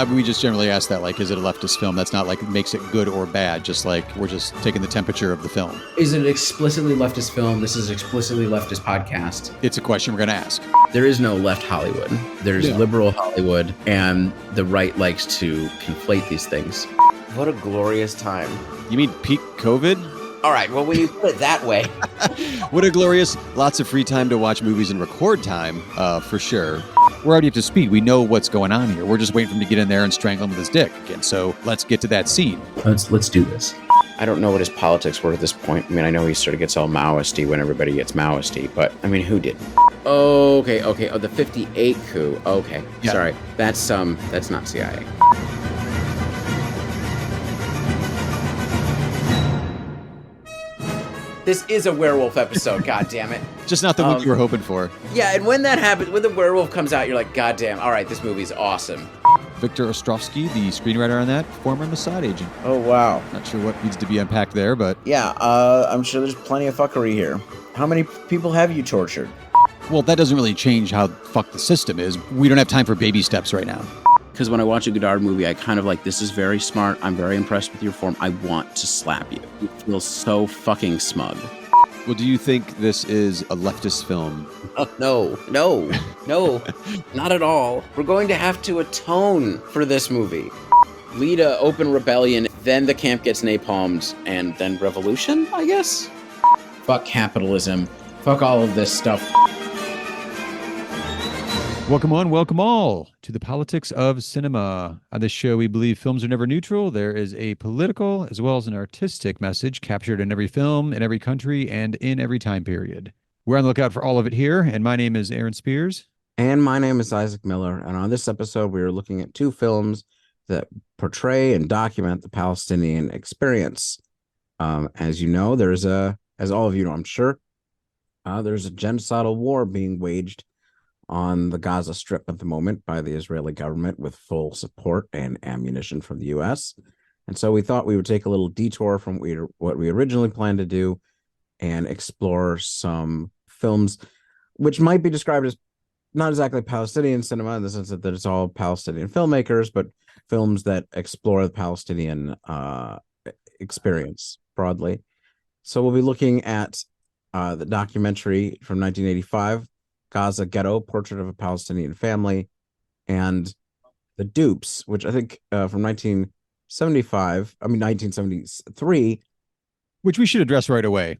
we just generally ask that, like, is it a leftist film? That's not like makes it good or bad. Just like we're just taking the temperature of the film. Is it an explicitly leftist film? This is explicitly leftist podcast. It's a question we're going to ask. There is no left Hollywood. There's liberal Hollywood, and the right likes to conflate these things. What a glorious time. You mean peak COVID? All right, well, when you put it that way. What a glorious, lots of free time to watch movies and record time, for sure. We're already up to speed. We know what's going on here. We're just waiting for him to get in there and strangle him with his dick again. So let's get to that scene. Let's do this. I don't know what his politics were at this point. I mean, I know he sort of gets all Maoist-y when everybody gets Maoist-y, but I mean, who didn't? Okay. Oh, the 58 coup. Okay, yeah. Sorry. That's not CIA. This is a werewolf episode, God damn it. Just not the one you were hoping for. Yeah, and when that happens, when the werewolf comes out, you're like, God damn, all right, this movie's awesome. Victor Ostrovsky, the screenwriter on that, former Mossad agent. Oh, wow. Not sure what needs to be unpacked there, but... Yeah, I'm sure there's plenty of fuckery here. How many people have you tortured? Well, that doesn't really change how fucked the system is. We don't have time for baby steps right now. Because when I watch a Godard movie, I kind of like, this is very smart. I'm very impressed with your form. I want to slap you. You feel so fucking smug. Well, do you think this is a leftist film? No, not at all. We're going to have to atone for this movie. Lead a open rebellion, then the camp gets napalmed, and then revolution, I guess? Fuck capitalism. Fuck all of this stuff. Welcome all to the politics of cinema. On this show, we believe films are never neutral. There is a political as well as an artistic message captured in every film, in every country, and in every time period. We're on the lookout for all of it here, and my name is Aaron Spears. And my name is Isaac Miller, and on this episode, we are looking at two films that portray and document the Palestinian experience. As you know, as all of you know, I'm sure, there's a genocidal war being waged on the Gaza Strip at the moment by the Israeli government with full support and ammunition from the U.S. And so we thought we would take a little detour from what we originally planned to do and explore some films which might be described as not exactly Palestinian cinema in the sense that it's all Palestinian filmmakers, but films that explore the Palestinian experience broadly. So we'll be looking at the documentary from 1985, Gaza Ghetto, Portrait of a Palestinian Family, and the Dupes, which I think from 1973. Which we should address right away.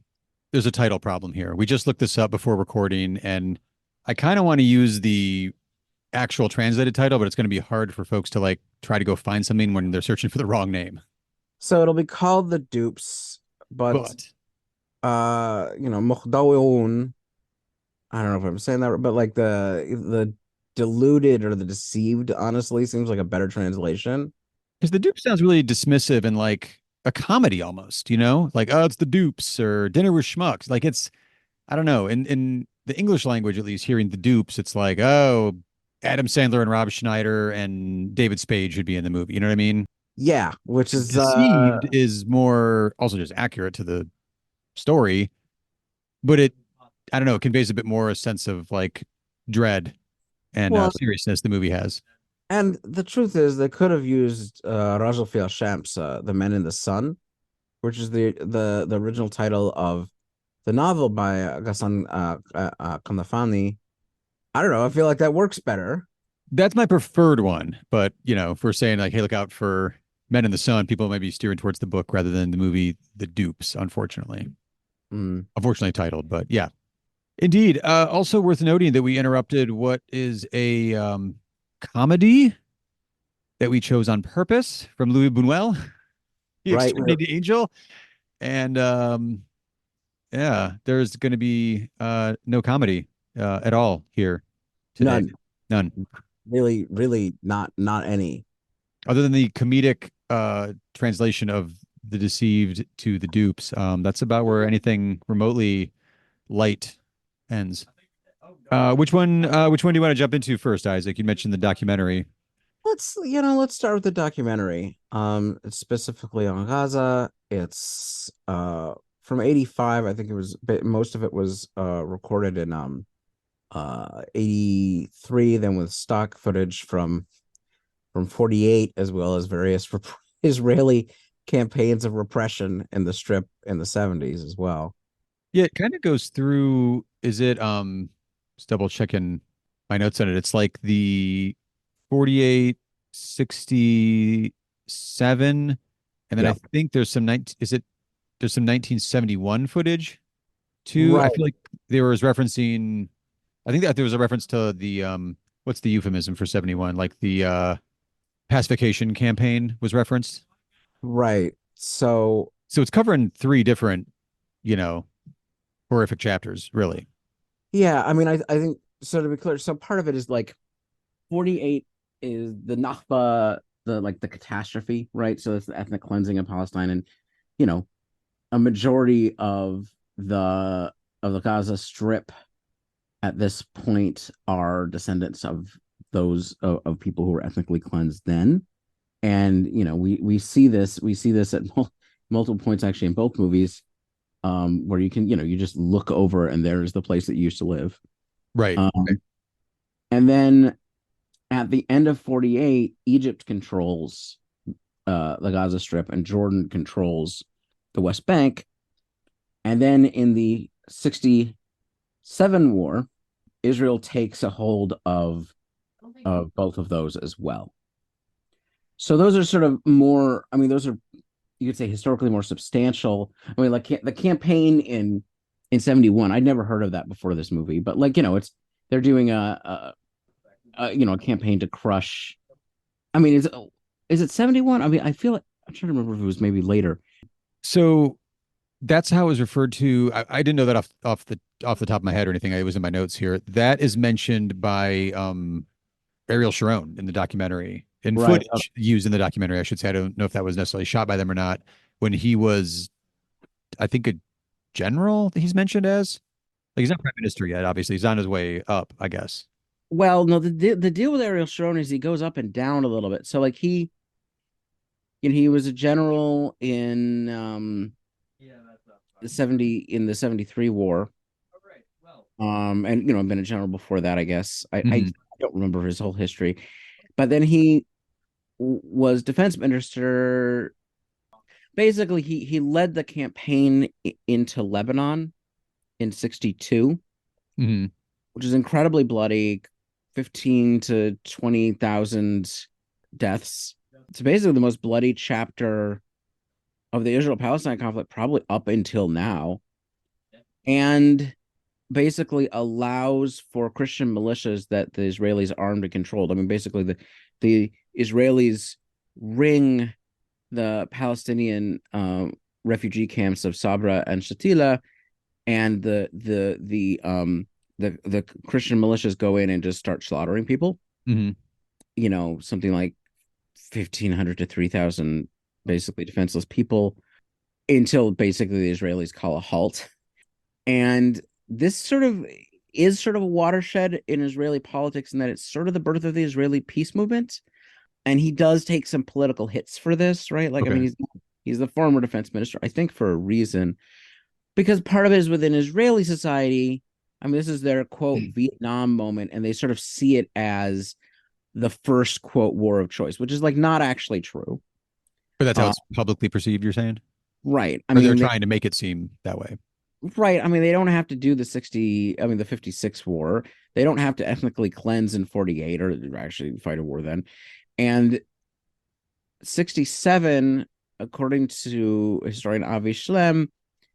There's a title problem here. We just looked this up before recording, and I kind of want to use the actual translated title, but it's going to be hard for folks to like try to go find something when they're searching for the wrong name. So it'll be called the Dupes, but Mukhdawiun, I don't know if I'm saying that, but like the deluded or the deceived, honestly, seems like a better translation. Because the Dupe sounds really dismissive and like a comedy almost, like, oh, it's the Dupes or Dinner with Schmucks. Like I don't know. In the English language, at least, hearing the Dupes, it's like, oh, Adam Sandler and Rob Schneider and David Spade should be in the movie. You know what I mean? Yeah, which is deceived is more also just accurate to the story, but I don't know, it conveys a bit more a sense of like dread and seriousness the movie has. And the truth is, they could have used Rajul Fil Shams, The Men in the Sun, which is the original title of the novel by Ghassan Kanafani. I don't know. I feel like that works better. That's my preferred one, but if we're saying like, hey, look out for Men in the Sun, people might be steering towards the book rather than the movie The Dupes, unfortunately. Unfortunately titled, but yeah. Indeed. Also worth noting that we interrupted what is a comedy that we chose on purpose from Louis Buñuel, The Exterminated Angel. And there's going to be no comedy at all here today. None. Really, really not any. Other than the comedic translation of The Deceived to The Dupes. That's about where anything remotely light ends. Which one do you want to jump into first, Isaac? You mentioned the documentary. Let's start with the documentary. It's specifically on Gaza. It's from 85. I think most of it was recorded in 83, then with stock footage from from 48, as well as various Israeli campaigns of repression in the Strip in the 70s as well. Yeah, it kind of goes through, is it just double checking my notes on it. It's like the 48, 67, and then I Yeah, think there's some 19, is it there's some 1971 footage too. I right. feel like there was referencing, I think that there was a reference to the what's the euphemism for 71? Like the pacification campaign was referenced. Right. So, So it's covering three different, you know, horrific chapters, really. yeah, I mean, I think, so to be clear, so part of it is like 48 is the Nakba, the catastrophe, right? So it's the ethnic cleansing of Palestine, and you know, a majority of the Gaza Strip at this point are descendants of those of people who were ethnically cleansed then. And you know, we see this at multiple points actually in both movies, where you can, you know, you just look over and there's the place that you used to live. Right. Um, and then at the end of 48, Egypt controls the Gaza Strip and Jordan controls the West Bank. And then in the 67 war, Israel takes a hold of both of those as well. So those are sort of more, I mean, those are, you could say, historically more substantial. I mean, like the campaign in 71, I'd never heard of that before this movie, but like, you know, it's, they're doing you know, a campaign to crush. I mean, is it 71? I mean, I feel like, I'm trying to remember if it was maybe later. So that's how it was referred to. I didn't know that off the top of my head or anything. It was in my notes here. That is mentioned by Ariel Sharon in the documentary, in Right. footage used in the documentary, I should say. I don't know if that was necessarily shot by them or not. When he was, I think, a general that he's mentioned as. Like he's not prime minister yet, obviously. He's on his way up, I guess. Well, no, the deal with Ariel Sharon is he goes up and down a little bit. So like you know, he was a general in the 73 war. And you know, I've been a general before that, I guess. I Mhm. don't remember his whole history. But then he was defense minister. Basically, he led the campaign into Lebanon in 62, Mhm. which is incredibly bloody, 15 to 20,000 deaths. It's basically the most bloody chapter of the Israel-Palestine conflict probably up until now, and basically allows for Christian militias that the Israelis armed and controlled. I mean, basically the Israelis ring the Palestinian refugee camps of Sabra and Shatila, and the Christian militias go in and just start slaughtering people. Mhm. You know, something like 1,500 to 3,000 basically defenseless people, until basically the Israelis call a halt. And this sort of is sort of a watershed in Israeli politics, in that it's sort of the birth of the Israeli peace movement. And he does take some political hits for this, right? Like, I Okay. mean, he's the former defense minister, I think, for a reason, because part of it is within Israeli society. I mean, this is their quote Vietnam moment, and they sort of see it as the first quote war of choice, which is like not actually true. But that's how Uh, it's publicly perceived, you're saying? right. I Or they're mean, trying to make it seem that way. right. I mean, they don't have to do the 60, I mean, the 56 war. They don't have to ethnically cleanse in 48, or actually fight a war then. And 67, according to historian Avi Shlem,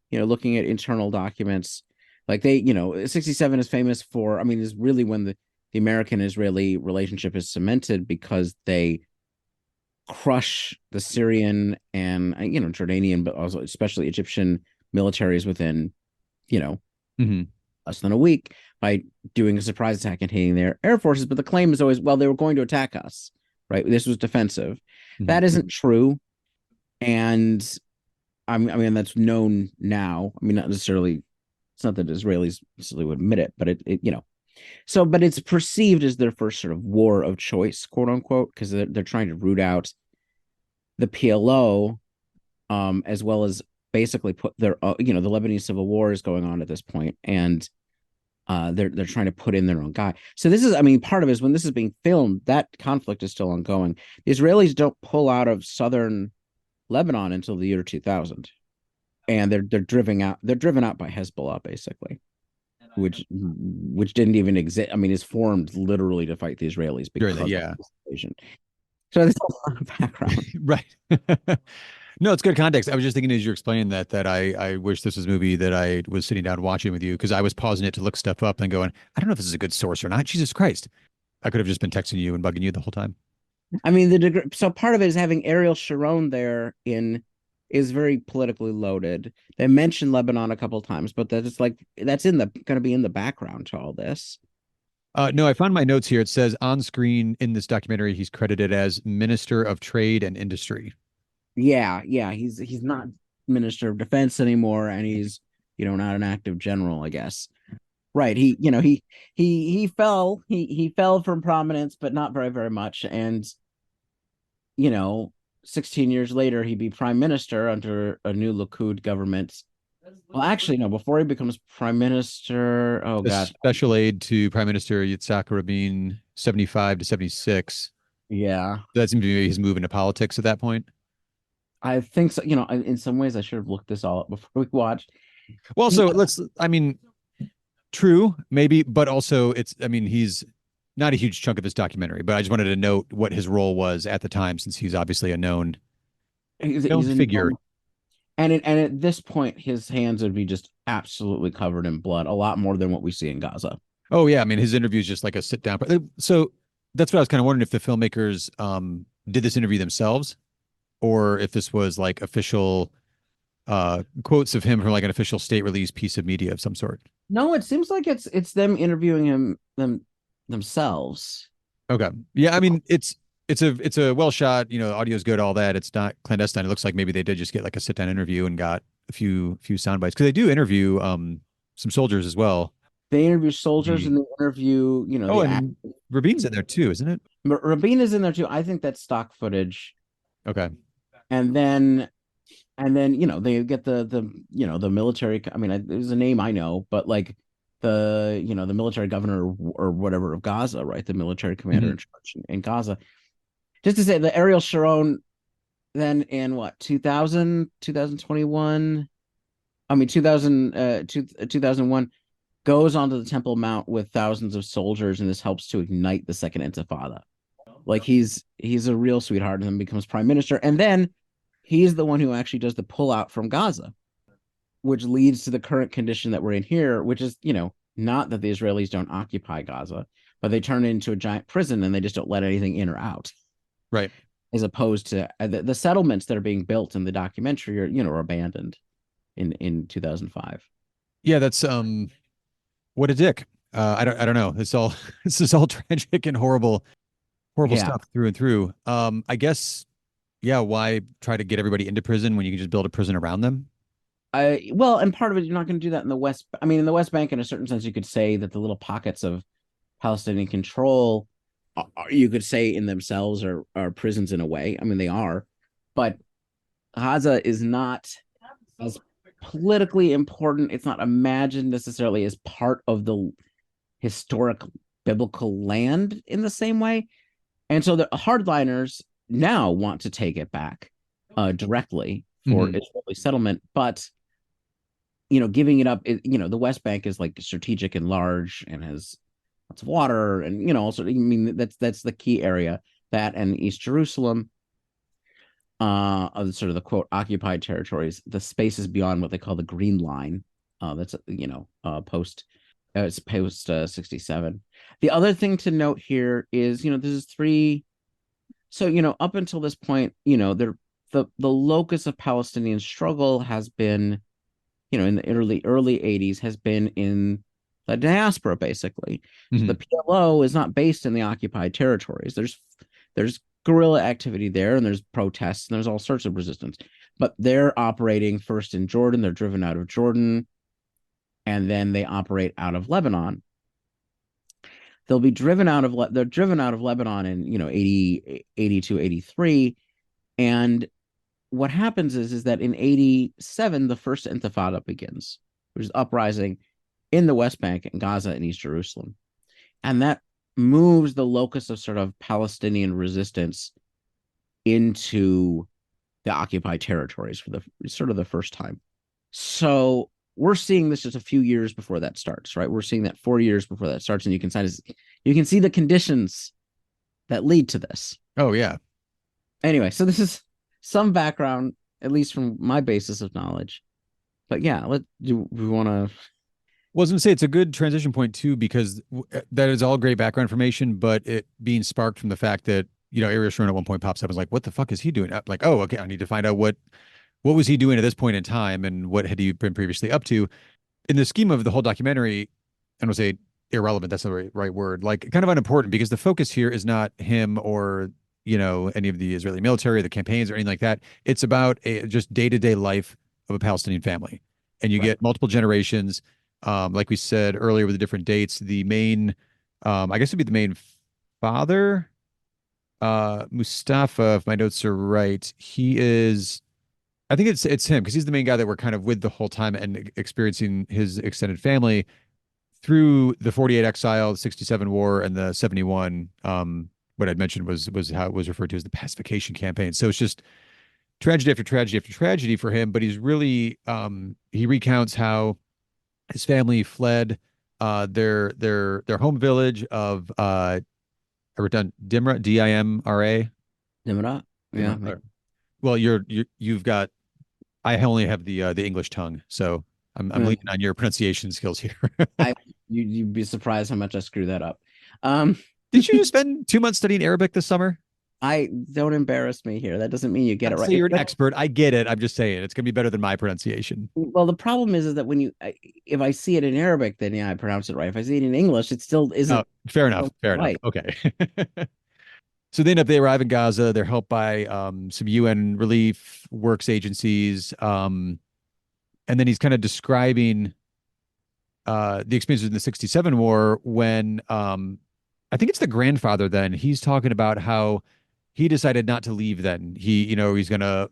you know, looking at internal documents, like they, you know, 67 is famous for, I mean, is really when the American Israeli relationship is cemented, because they crush the Syrian and, you know, Jordanian, but also especially Egyptian militaries within, you know, Mhm. less than a week, by doing a surprise attack and hitting their air forces. But the claim is always, well, they were going to attack us, right? This was defensive. Mhm. That isn't true. And I mean, that's known now. I mean, not necessarily, it's not that Israelis necessarily would admit it, but it you know, so, but it's perceived as their first sort of war of choice, quote unquote, because they're trying to root out the PLO, as well as basically put their, you know, the Lebanese civil war is going on at this point, and they're trying to put in their own guy. So this is, I mean, part of it is when this is being filmed, that conflict is still ongoing. The Israelis don't pull out of southern Lebanon until the year 2000, and they're driven out. They're driven out by Hezbollah, basically, which didn't even exist. I mean, is formed literally to fight the Israelis because of Yeah. this invasion. So there's a lot of background. Right. No, it's good context. I was just thinking as you're explaining that I wish this was a movie that I was sitting down watching with you, because I was pausing it to look stuff up and going, I don't know if this is a good source or not. Jesus Christ. I could have just been texting you and bugging you the whole time. I mean, so part of it is having Ariel Sharon there is very politically loaded. They mention Lebanon a couple of times, but that's going to be in the background to all this. No, I found my notes here. It says on screen in this documentary, he's credited as Minister of Trade and Industry. Yeah. He's not Minister of Defense anymore, and he's not an active general, I guess. Right. He fell from prominence, but not very, very much. And 16 years later, he'd be prime minister under a new Likud government. Well, actually, no, before he becomes prime minister, oh god, Special aid to Prime Minister Yitzhak Rabin, 75 to 76. Yeah. That seemed to be his move into politics at that point. I think so. In some ways I should have looked this all up before we watched. Well, so true, maybe, but also he's not a huge chunk of this documentary, but I just wanted to note what his role was at the time, since he's obviously a known figure. And at this point, his hands would be just absolutely covered in blood, a lot more than what we see in Gaza. Oh yeah, I mean, his interview is just like a sit down. So that's what I was kind of wondering, if the filmmakers did this interview themselves, or if this was like official quotes of him from like an official state release piece of media of some sort. No, it seems like it's them interviewing themselves. Okay, yeah, I mean, it's a well shot, audio's good, all that. It's not clandestine. It looks like maybe they did just get like a sit down interview and got a few sound bites, because they do interview some soldiers as well. They interview soldiers and they interview, and Rabin's in there too, isn't it? But Rabin is in there too. I think that's stock footage. Okay. And then they get the military. I mean, it was a name I know, but like the military governor or whatever of Gaza, right? The military commander in charge in Gaza. Just to say, the Ariel Sharon, then in 2021, I mean 2001, goes onto the Temple Mount with thousands of soldiers, and this helps to ignite the Second Intifada. Like he's a real sweetheart, and then becomes prime minister, and then he's the one who actually does the pullout from Gaza, which leads to the current condition that we're in here, which is not that the Israelis don't occupy Gaza, but they turn it into a giant prison and they just don't let anything in or out. Right. As opposed to the settlements that are being built in the documentary are abandoned in 2005. Yeah, that's what a dick. I don't know. This is all tragic and horrible stuff through and through. I guess, yeah, why try to get everybody into prison when you can just build a prison around them? Well, and part of it, you're not going to do that in the West. I mean, in the West Bank, in a certain sense, you could say that the little pockets of Palestinian control, you could say in themselves are prisons in a way. I mean, they are, but Gaza is not as politically important. It's not imagined necessarily as part of the historic biblical land in the same way. And so the hardliners now want to take it back directly for Israeli settlement, but giving it up, the West Bank is like strategic and large and has lots of water, and also, I mean, that's the key area, that and East Jerusalem, of sort of the quote occupied territories, the spaces beyond what they call the Green Line, that's post 67. The other thing to note here is this is three. So up until this point, the locus of Palestinian struggle has been, in the early 80s, has been in the diaspora, basically. So the PLO is not based in the occupied territories. There's guerrilla activity there, and there's protests, and there's all sorts of resistance. But they're operating first in Jordan. They're driven out of Jordan, and then they operate out of Lebanon. They're driven out of Lebanon in 82, 83, and what happens is that in 87 the first Intifada begins, which is uprising in the West Bank and Gaza and East Jerusalem. And that moves the locus of sort of Palestinian resistance into the occupied territories for the sort of the first time. So we're seeing this just a few years before that starts, right? We're seeing that 4 years before that starts, and you can see the conditions that lead to this. Oh yeah. Anyway, so this is some background, at least from my basis of knowledge. But yeah, do we want to? Well, I was going to say it's a good transition point too, because that is all great background information, but it being sparked from the fact that, Ariel Sharon at one point pops up and is like, what the fuck is he doing? I'm like, oh, okay, I need to find out what was he doing at this point in time and what had he been previously up to. In the scheme of the whole documentary, I don't say irrelevant, that's the right word, like kind of unimportant, because the focus here is not him or, any of the Israeli military or the campaigns or anything like that. It's about just day-to-day life of a Palestinian family. And you get multiple generations. Like we said earlier with the different dates, the main, I guess it'd be the main father, Mustafa, if my notes are right. He is, I think it's him, because he's the main guy that we're kind of with the whole time and experiencing his extended family through the 48 exile, the 67 war, and the 71. What I'd mentioned was how it was referred to as the pacification campaign. So it's just tragedy after tragedy after tragedy for him. But he's really he recounts how his family fled their home village of I wrote down Dimra, Dimra. Dimra. Yeah. Well, you've got. I only have the English tongue, so I'm leaning on your pronunciation skills here. You'd be surprised how much I screw that up. Did you just spend 2 months studying Arabic this summer? I don't embarrass me here. That doesn't mean you get it right. So you're an expert. I get it. I'm just saying it's gonna be better than my pronunciation. Well, the problem is that when if I see it in Arabic, then yeah, I pronounce it right. If I see it in English, it still isn't. Oh, fair enough. Fair enough. Okay. So they arrive in Gaza. They're helped by some UN relief works agencies. And then he's kind of describing the experiences in the 67 war when I think it's the grandfather then. He's talking about how he decided not to leave then. He's going to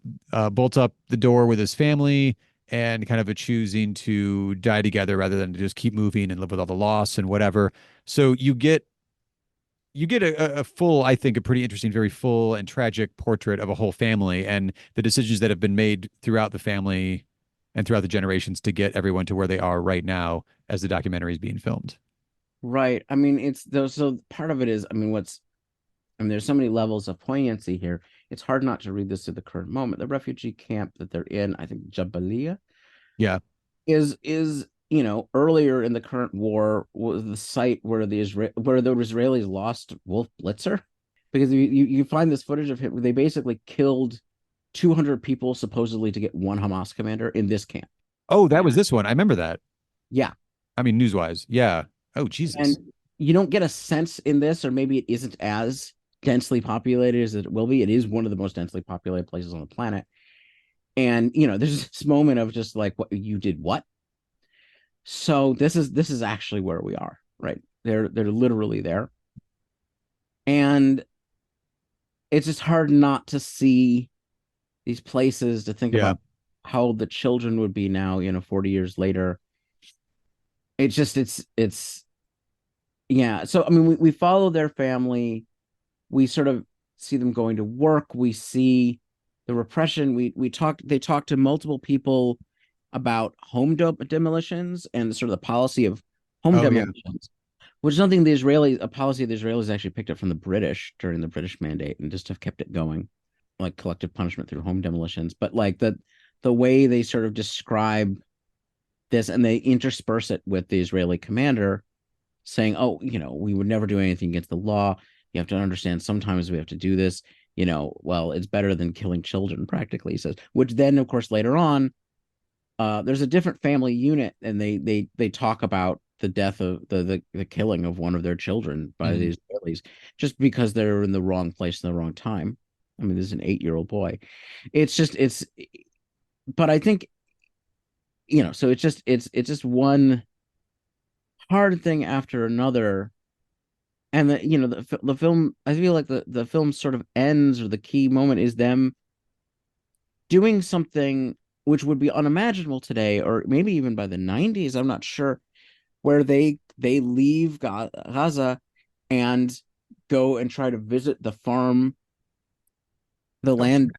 bolt up the door with his family and kind of a choosing to die together rather than to just keep moving and live with all the loss and whatever. So you get a full, I think, a pretty interesting, very full and tragic portrait of a whole family and the decisions that have been made throughout the family and throughout the generations to get everyone to where they are right now as the documentary is being filmed. Right. I mean, so part of it is, there's so many levels of poignancy here. It's hard not to read this to the current moment. The refugee camp that they're in, I think Jabalia, yeah, is earlier in the current war was the site where the Israelis lost Wolf Blitzer, because you find this footage of him where they basically killed 200 people supposedly to get one Hamas commander in this camp. Oh, that was this one. I remember that. Yeah. I mean, news-wise. Yeah. Oh, Jesus. And you don't get a sense in this, or maybe it isn't as densely populated as it will be. It is one of the most densely populated places on the planet. And, there's this moment of just like, what you did, what? So this is actually where we are, right? They're literally there. And it's just hard not to see these places, to think about how the children would be now, 40 years later. It's yeah. So, we follow their family. We sort of see them going to work. We see the repression. They talk to multiple people about home demolitions and sort of the policy of home demolitions, which is something a policy of the Israelis actually picked up from the British during the British Mandate and just have kept it going, like collective punishment through home demolitions. But like the way they sort of describe this, and they intersperse it with the Israeli commander saying, oh, we would never do anything against the law. You have to understand, sometimes we have to do this, well, it's better than killing children, practically, he says, which then, of course, later on, there's a different family unit, and they talk about the death of the killing of one of their children by the Israelis, just because they're in the wrong place in the wrong time. This is an 8-year-old boy. But I think, so it's just one hard thing after another. And the film, I feel like the film sort of ends, or the key moment is them doing something which would be unimaginable today, or maybe even by the 90s, I'm not sure, where they leave Gaza and go and try to visit the farm, the land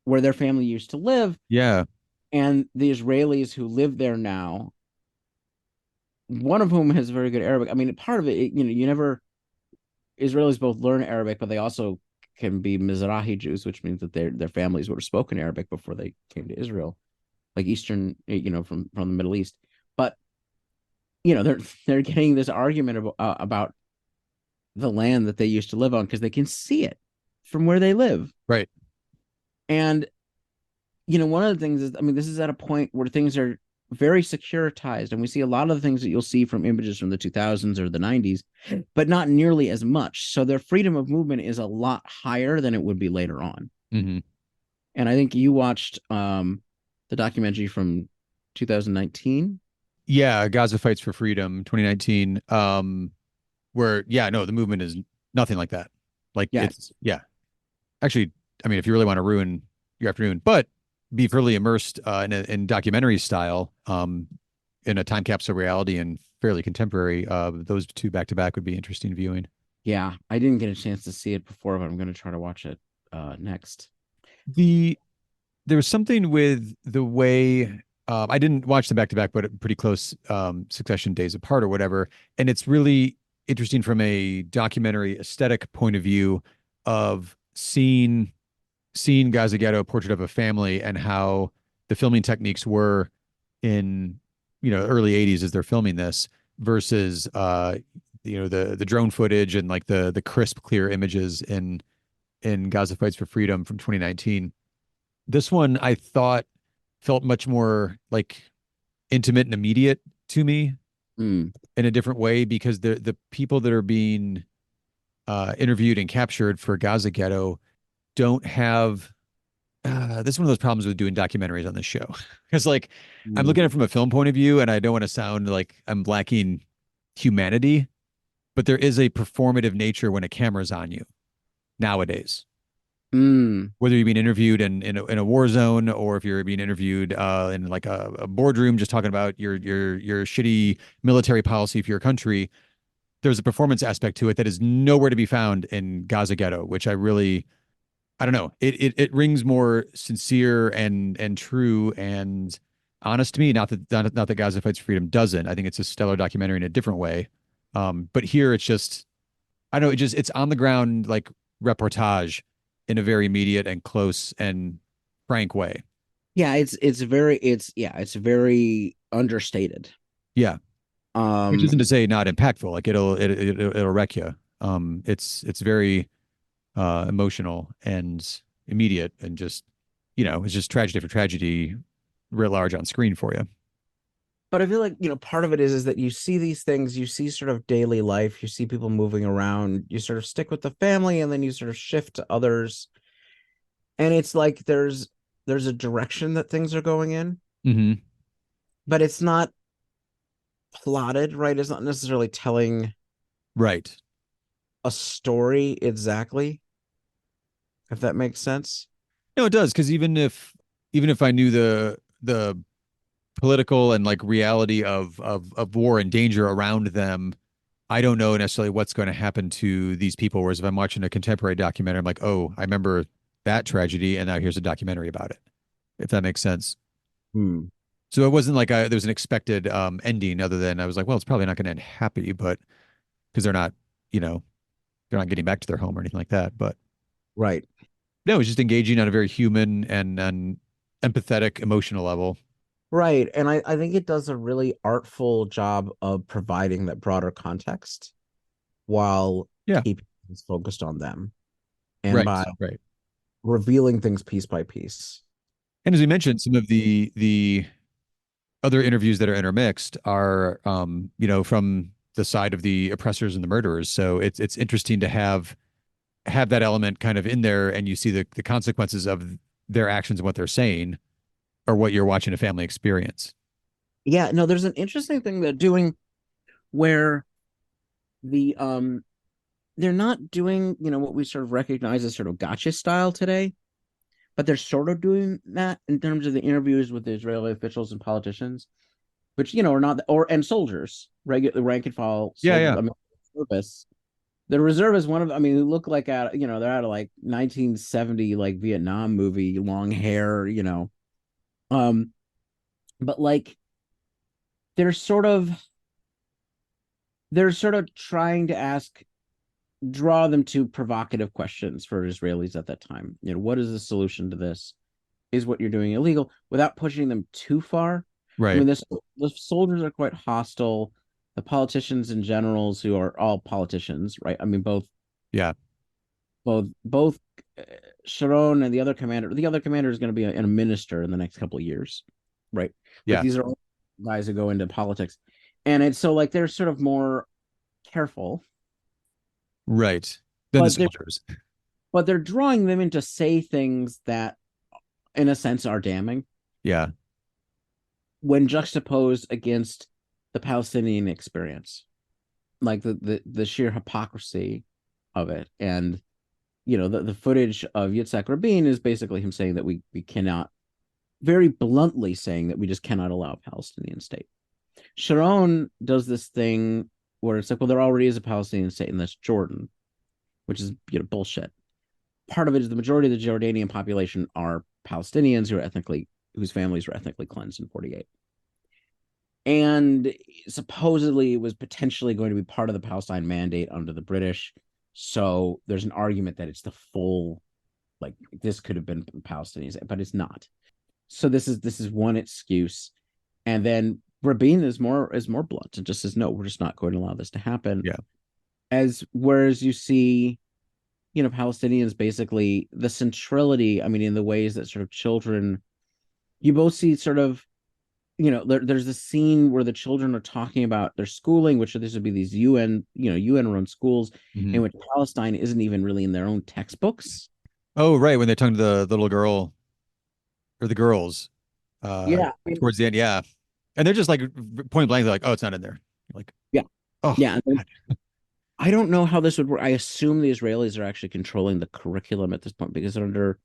where their family used to live. Yeah. And the Israelis who live there now, one of whom has very good Arabic. I mean, part of it, you never, Israelis both learn Arabic, but they also can be Mizrahi Jews, which means that their families would have spoken Arabic before they came to Israel, like Eastern, from the Middle East. But they're getting this argument about the land that they used to live on because they can see it from where they live. Right. And one of the things is, I mean, this is at a point where things are very securitized, and we see a lot of the things that you'll see from images from the 2000s or the 90s, but not nearly as much. So their freedom of movement is a lot higher than it would be later on. Mm-hmm. And I think you watched the documentary from 2019. Yeah, Gaza Fights for Freedom 2019. Where the movement is nothing like that. Like Yes. Actually, I mean, if you really want to ruin your afternoon, but be fairly immersed in documentary style, in a time capsule reality and fairly contemporary, those two back to back would be interesting viewing. Yeah, I didn't get a chance to see it before, but I'm going to try to watch it next. There was something with the way I didn't watch them back to back, but pretty close succession days apart or whatever. And it's really interesting from a documentary aesthetic point of view of seeing Gaza Ghetto, Portrait of a Family, and how the filming techniques were in early 80s as they're filming this versus the drone footage and like the crisp, clear images in Gaza Fights for Freedom from 2019. This one I thought felt much more like intimate and immediate to me in a different way because the people that are being interviewed and captured for Gaza Ghetto don't have this is one of those problems with doing documentaries on this show. Because like I'm looking at it from a film point of view and I don't want to sound like I'm lacking humanity, but there is a performative nature when a camera's on you nowadays. Whether you're being interviewed in a war zone or if you're being interviewed in like a boardroom just talking about your shitty military policy for your country, there's a performance aspect to it that is nowhere to be found in Gaza Ghetto, which I don't know. It rings more sincere and true and honest to me. Not that Gaza Fights for Freedom doesn't. I think it's a stellar documentary in a different way. But here it's just I don't know. It's on the ground like reportage in a very immediate and close and frank way. Yeah, it's very understated. Yeah. Which isn't to say not impactful. Like it'll wreck you. It's very emotional and immediate and just it's just tragedy for tragedy writ large on screen for you. But I feel like, part of it is that you see these things, you see sort of daily life, you see people moving around, you sort of stick with the family and then you sort of shift to others. And it's like there's a direction that things are going in, but it's not plotted, right? It's not necessarily telling right a story exactly, if that makes sense. No, it does, because even if I knew the political and like reality of war and danger around them, I don't know necessarily what's going to happen to these people. Whereas if I'm watching a contemporary documentary, I'm like, oh, I remember that tragedy, and now here's a documentary about it. If that makes sense. So it wasn't like there was an expected ending, other than I was like, well, it's probably not going to end happy, but because they're not getting back to their home or anything like that. But right. No, it's just engaging on a very human and empathetic, emotional level. Right. And I think it does a really artful job of providing that broader context while keeping things focused on them. And by revealing things piece by piece. And as we mentioned, some of the other interviews that are intermixed are from the side of the oppressors and the murderers. So it's interesting to have that element kind of in there, and you see the consequences of their actions and what they're saying, or what you're watching a family experience. Yeah, no, there's an interesting thing they're doing where they're not doing, what we sort of recognize as sort of gotcha style today, but they're sort of doing that in terms of the interviews with the Israeli officials and politicians. which are not and soldiers, regular rank and file Yeah, soldiers. yeah. I mean, service. The reserve is one of. I mean, who look like they're out of like 1970 like Vietnam movie, long hair, um, but like they're sort of trying to draw them to provocative questions for Israelis at that time. What is the solution to this? Is what you're doing illegal, without pushing them too far? I Right. mean, the soldiers are quite hostile. The politicians and generals, who are all politicians, right? I mean, Yeah. both Sharon and the other commander. The other commander is going to be a minister in the next couple of years, right? But Yeah. these are all guys who go into politics, and it's so like they're sort of more careful, Right. Then the but soldiers. they're drawing them in to say things that, in a sense, are damning Yeah. when juxtaposed against the Palestinian experience, like the sheer hypocrisy of it. And the footage of Yitzhak Rabin is basically him saying that we cannot, very bluntly saying that we just cannot allow a Palestinian state. Sharon does this thing where it's like, well, there already is a Palestinian state, and that's Jordan, which is bullshit. Part of it is the majority of the Jordanian population are Palestinians whose families were ethnically cleansed in 48. And supposedly it was potentially going to be part of the Palestine Mandate under the British. So there's an argument that it's the full, like, this could have been Palestinians, but it's not. So this is one excuse. And then Rabin is more blunt and just says, no, we're just not going to allow this to happen. Yeah. Whereas you see, Palestinians, basically the centrality, I mean, in the ways that sort of children, you both see sort of, there's a scene where the children are talking about their schooling, which this would be these UN run schools, in which Palestine isn't even really in their own textbooks. Oh, right. When they tongued the little girl or the girls Yeah. towards the end. Yeah. And they're just like point blank, they're like, oh, it's not in there. Like, Yeah. oh, Yeah. I don't know how this would work. I assume the Israelis are actually controlling the curriculum at this point because they're under,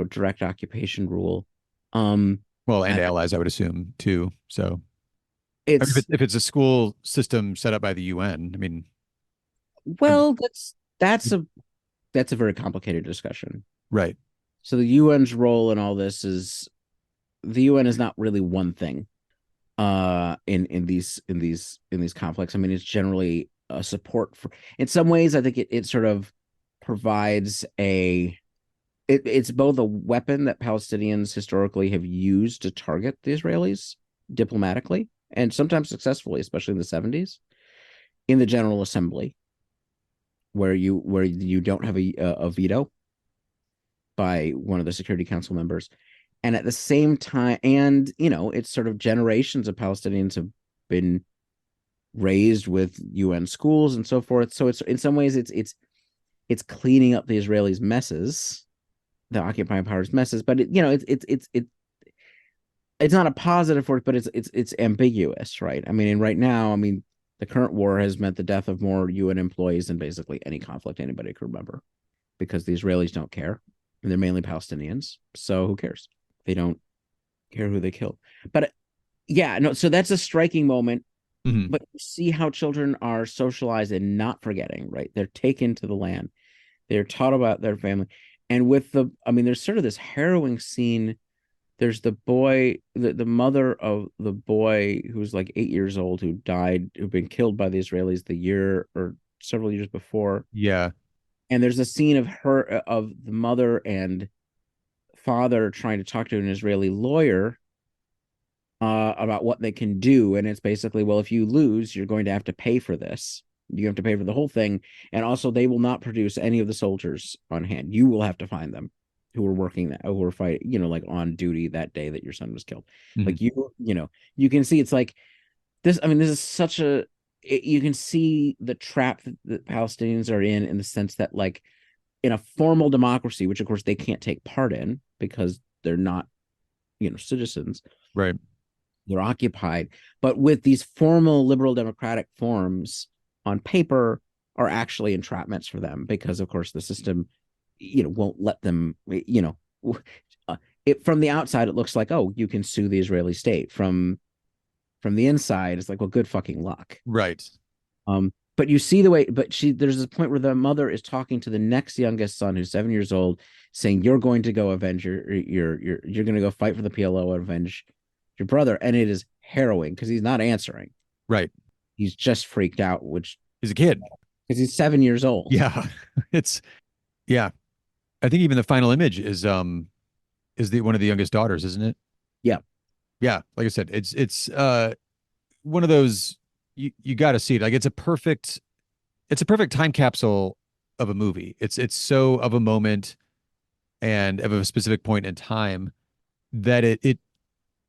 direct occupation rule. well, and allies, I would assume too. So I mean, It's if it's a school system set up by the UN, I mean, well, that's a very complicated discussion. right. So the UN's role in all this is, the UN is not really one thing in these conflicts. I mean, it's generally a support for, in some ways I think it sort of provides it's both a weapon that Palestinians historically have used to target the Israelis diplomatically, and sometimes successfully, especially in the 70s, in the General Assembly, where you don't have a veto by one of the Security Council members. And at the same time, and it's sort of generations of Palestinians have been raised with UN schools and so forth. So it's, in some ways, it's cleaning up the Israelis' messes, the occupying powers' messes. But it's not a positive force, but it's ambiguous, right? I mean, and right now, I mean, the current war has meant the death of more UN employees than basically any conflict anybody could remember, because the Israelis don't care, and they're mainly Palestinians. So who cares? They don't care who they kill. But yeah, no, so that's a striking moment. But you see how children are socialized and not forgetting, right? They're taken to the land. They're taught about their family. And there's sort of this harrowing scene. There's the boy, the mother of the boy who's like 8 years old, who'd been killed by the Israelis the year or several years before. Yeah. And there's a scene of the mother and father trying to talk to an Israeli lawyer about what they can do. And it's basically, well, if you lose, you're going to have to pay for this. You have to pay for the whole thing. And also, they will not produce any of the soldiers on hand. You will have to find them who were who were fighting, like on duty that day that your son was killed. Like, you can see it's like this. I mean, this is such you can see the trap that Palestinians are in the sense that, like, in a formal democracy, which of course they can't take part in because they're not, citizens. Right. They're occupied, but with these formal liberal democratic forms on paper are actually entrapments for them, because of course the system, won't let them, from the outside, it looks like, oh, you can sue the Israeli state. From from the inside, it's like, well, good fucking luck. Right. But you see the way, there's this point where the mother is talking to the next youngest son, who's 7 years old, saying, "You're going to go avenge you're going to go fight for the PLO and avenge your brother," and it is harrowing because he's not answering. Right. He's just freaked out, which He's a kid. because he's 7 years old. Yeah. Yeah. I think even the final image is the one of the youngest daughters, isn't it? Yeah. Yeah. Like I said, it's one of those you got to see it. Like it's a perfect time capsule of a movie. It's so of a moment and of a specific point in time that it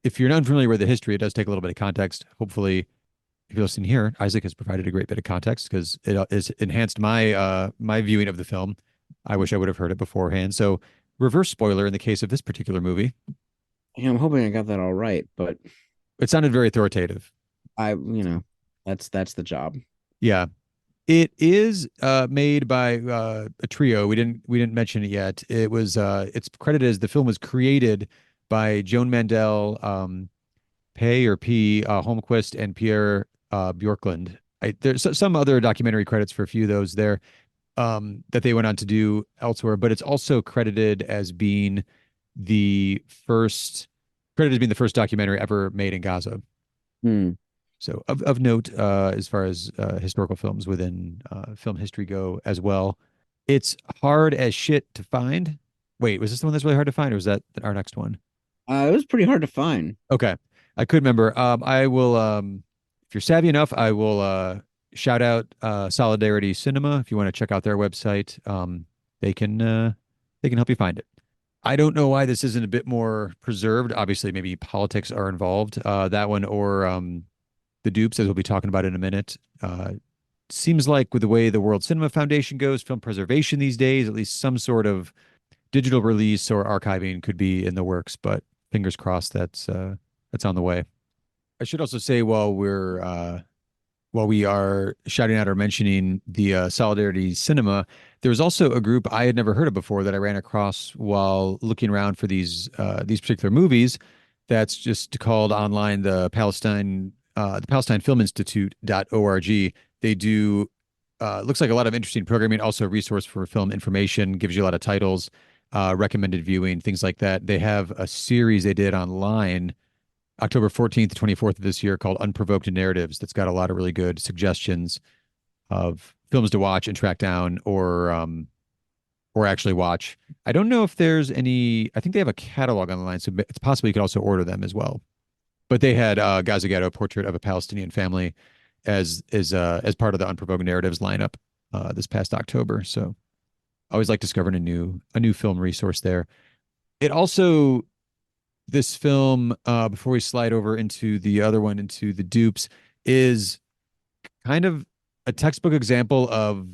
if you're not unfamiliar with the history, it does take a little bit of context. Hopefully, if you're listening here, Isaac has provided a great bit of context because it has enhanced my viewing of the film. I wish I would have heard it beforehand. So, reverse spoiler in the case of this particular movie. Yeah, I'm hoping I got that all right, but It sounded very authoritative. that's the job. Yeah. It is made by a trio. We didn't mention it yet. It's credited as the film was created by Joan Mandel, P. Holmquist, and Pierre Bjorklund. There's some other documentary credits for a few of those there that they went on to do elsewhere, but it's also credited as being the first documentary ever made in Gaza. So of note, as far as historical films within film history go as well, it's hard as shit to find. Wait, was this the one that's really hard to find, or was that our next one? It was pretty hard to find. Okay, I could remember. I will, if you're savvy enough, I will shout out Solidarity Cinema if you want to check out their website. They can help you find it. I don't know why this isn't a bit more preserved. Obviously, maybe politics are involved. That one or the Dupes, as we'll be talking about in a minute. Seems like with the way the World Cinema Foundation goes, film preservation these days, at least some sort of digital release or archiving could be in the works, but fingers crossed that's on the way. I should also say while we are shouting out or mentioning the Solidarity Cinema, there's also a group I had never heard of before that I ran across while looking around for these particular movies. That's just called online the Palestine Film Institute.org. They do looks like a lot of interesting programming, also a resource for film information, gives you a lot of titles, recommended viewing, things like that. They have a series they did online October 14th to 24th of this year called Unprovoked Narratives that's got a lot of really good suggestions of films to watch and track down or actually watch. I don't know if there's any, I think they have a catalog online, so it's possible you could also order them as well. But they had Gaza Ghetto, Portrait of a Palestinian Family as part of the Unprovoked Narratives lineup this past October. So I always like discovering a new film resource there. It also, this film, before we slide over into the other one, into the Dupes, is kind of a textbook example of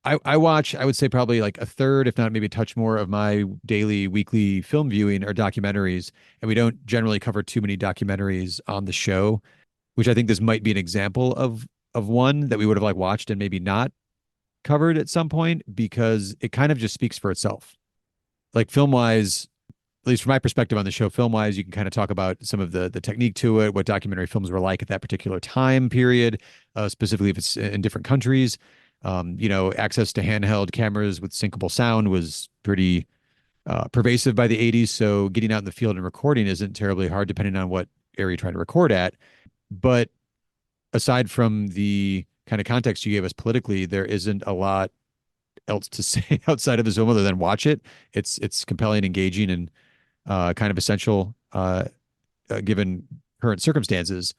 I watch, I would say probably like a third, if not maybe a touch more of my daily, weekly film viewing or documentaries. And we don't generally cover too many documentaries on the show, which I think this might be an example of one that we would have like watched and maybe not covered at some point because it kind of just speaks for itself. Like film wise, at least from my perspective on the show, film wise, you can kind of talk about some of the technique to it, what documentary films were like at that particular time period, specifically if it's in different countries. Access to handheld cameras with syncable sound was pretty pervasive by the 80s. So getting out in the field and recording isn't terribly hard depending on what area you're trying to record at. But aside from the kind of context you gave us politically, there isn't a lot else to say outside of this film other than watch it. It's compelling, engaging, and kind of essential given current circumstances.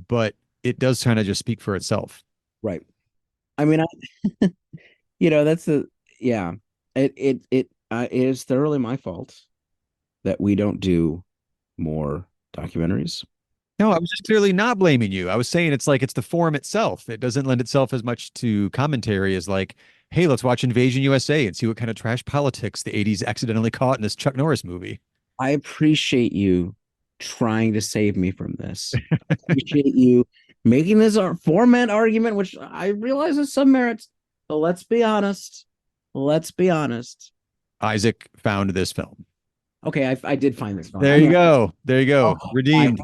But it does kind of just speak for itself. Right. I mean, that's yeah. It is thoroughly my fault that we don't do more documentaries. No, I was just clearly not blaming you. I was saying it's like it's the form itself. It doesn't lend itself as much to commentary as like, hey, let's watch Invasion USA and see what kind of trash politics the 80s accidentally caught in this Chuck Norris movie. I appreciate you trying to save me from this. I appreciate you making this format argument, which I realize has some merits. But let's be honest. Isaac found this film. Okay, I did find this film. There you go. There you go. Okay, Redeemed.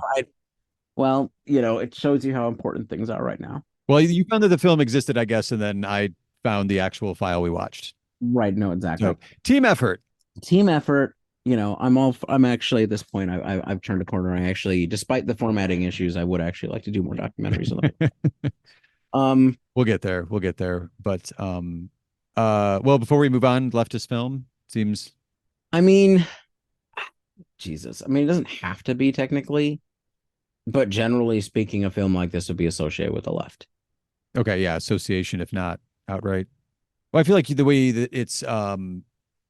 Well, it shows you how important things are right now. Well, you found that the film existed, I guess, and then I found the actual file we watched. Right. No, exactly. So team effort. Team effort. I'm actually at this point, I've turned a corner. I actually, despite the formatting issues, I would actually like to do more documentaries on the We'll get there. We'll get there. But well, before we move on, leftist film seems. I mean, Jesus. I mean, it doesn't have to be technically, but generally speaking, a film like this would be associated with the left. Okay, yeah, association, if not outright. Well, I feel like the way that it's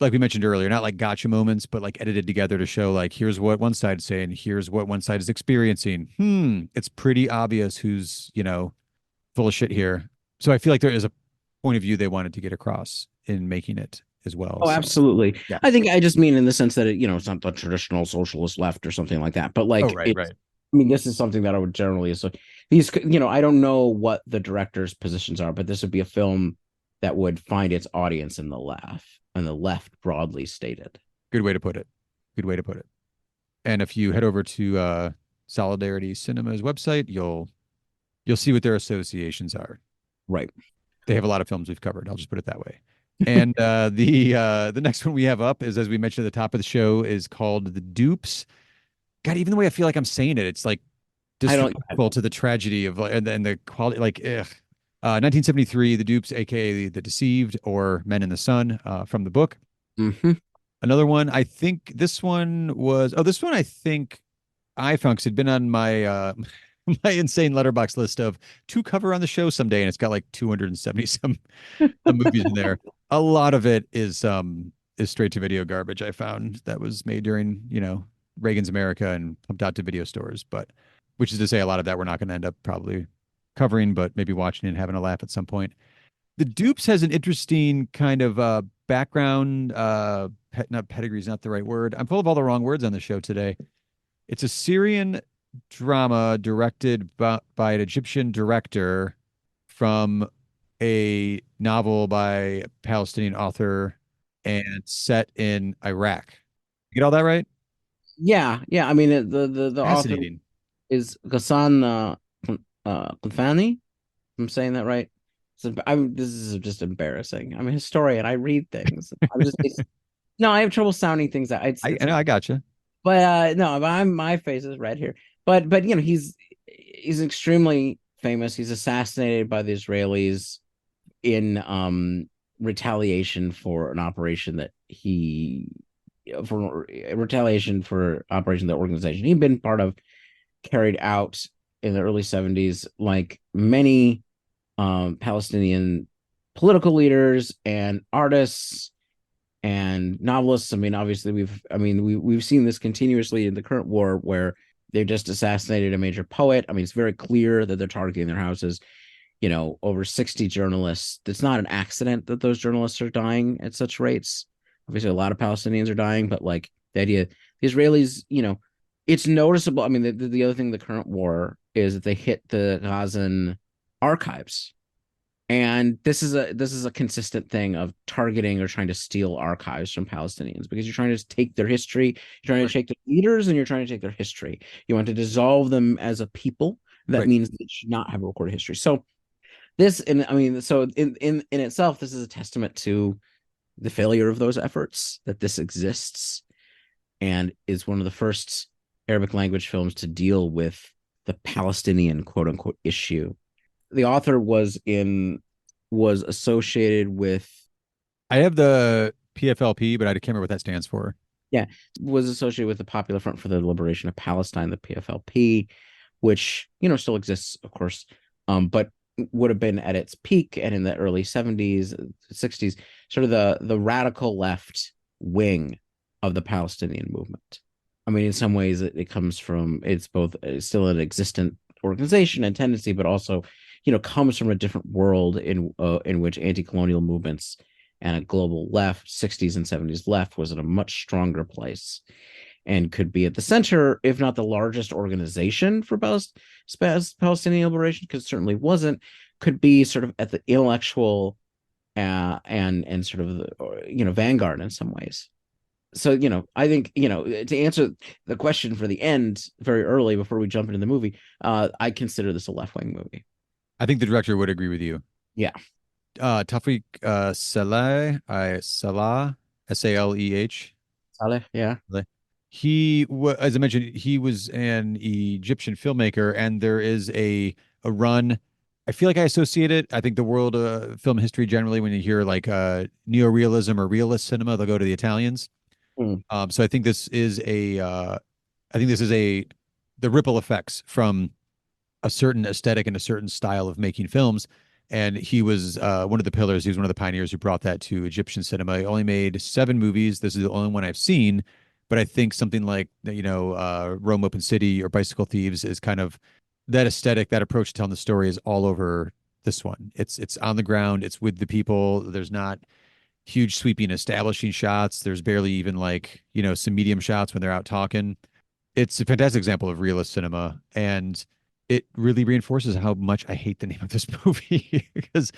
like we mentioned earlier, not like gotcha moments, but like edited together to show like here's what one side is saying, here's what one side is experiencing. It's pretty obvious who's, full of shit here. So I feel like there is a point of view they wanted to get across in making it as well. Oh, So, absolutely. yeah. I think I just mean in the sense that it's not the traditional socialist left or something like that, but like Oh, right, right. I mean, this is something that I would generally associate. These, I don't know what the director's positions are, but this would be a film that would find its audience in the left broadly stated. Good way to put it. Good way to put it. And if you head over to Solidarity Cinema's website, you'll see what their associations are. Right. They have a lot of films we've covered. I'll just put it that way. And the next one we have up is, as we mentioned at the top of the show, is called The Dupes. God, even the way I feel like I'm saying it, it's like disrespectful to the tragedy of and the quality. Like, 1973, The Dupes, aka The Deceived, or Men in the Sun, from the book. Mm-hmm. Another one, I think this one was. Oh, this one I think I found because it'd been on my my insane letterbox list of to cover on the show someday, and it's got like 270 some movies in there. A lot of it is straight to video garbage. I found that was made during Reagan's America and pumped out to video stores, but which is to say a lot of that we're not going to end up probably covering, but maybe watching and having a laugh at some point. The Dupes has an interesting kind of background. Not pedigree is not the right word. I'm full of all the wrong words on the show today. It's a Syrian drama directed by an Egyptian director from a novel by a Palestinian author and set in Iraq. You get all that right? Yeah. I mean, the author is Ghassan Kanafani. I'm saying that right? So this is just embarrassing. I'm a historian. I read things. No, I have trouble sounding things out. I know, I gotcha. But no, my face is red here. But he's extremely famous. He's assassinated by the Israelis in retaliation for an operation that the organization he'd been part of carried out in the early 70s, like many Palestinian political leaders and artists and novelists. I mean, obviously we've seen this continuously in the current war where they've just assassinated a major poet. I mean, it's very clear that they're targeting their houses. Over 60 journalists. It's not an accident that those journalists are dying at such rates. Obviously, a lot of Palestinians are dying, but like the idea, the Israelis, it's noticeable. I mean, the other thing, the current war is that they hit the Gazan archives. And this is a consistent thing of targeting or trying to steal archives from Palestinians because you're trying to take their history, you're trying to take their leaders, and you're trying to take their history. You want to dissolve them as a people. That means they should not have a recorded history. So this, and I mean, so in itself, this is a testament to the failure of those efforts, that this exists and is one of the first Arabic language films to deal with the Palestinian quote unquote issue. The author was associated with. I have the PFLP, but I can't remember what that stands for. Yeah, was associated with the Popular Front for the Liberation of Palestine, the PFLP, which still exists, of course, but would have been at its peak and in the early 70s, 60s, sort of the radical left wing of the Palestinian movement. I mean, in some ways, it comes from it's still an existent organization and tendency, but also comes from a different world in which anti-colonial movements and a global left, 60s and 70s left, was in a much stronger place and could be at the center, if not the largest organization for Palestinian liberation, because it certainly wasn't, could be sort of at the intellectual and sort of the vanguard in some ways. So, I think, to answer the question for the end very early before we jump into the movie, I consider this a left-wing movie. I think the director would agree with you. Yeah. Tawfiq Salah, Saleh. Saleh, yeah. As I mentioned, he was an Egyptian filmmaker, and there is a run. I feel like I associate it. I think the world of film history generally, when you hear like neorealism or realist cinema, they'll go to the Italians. Mm. So I think this is the ripple effects from a certain aesthetic and a certain style of making films. And he was one of the pillars. He was one of the pioneers who brought that to Egyptian cinema. He only made 7 movies. This is the only one I've seen. But I think something like, Rome Open City or Bicycle Thieves is kind of that aesthetic, that approach to telling the story is all over this one. It's on the ground. It's with the people. There's not huge sweeping establishing shots. There's barely even like, some medium shots when they're out talking. It's a fantastic example of realist cinema, and it really reinforces how much I hate the name of this movie because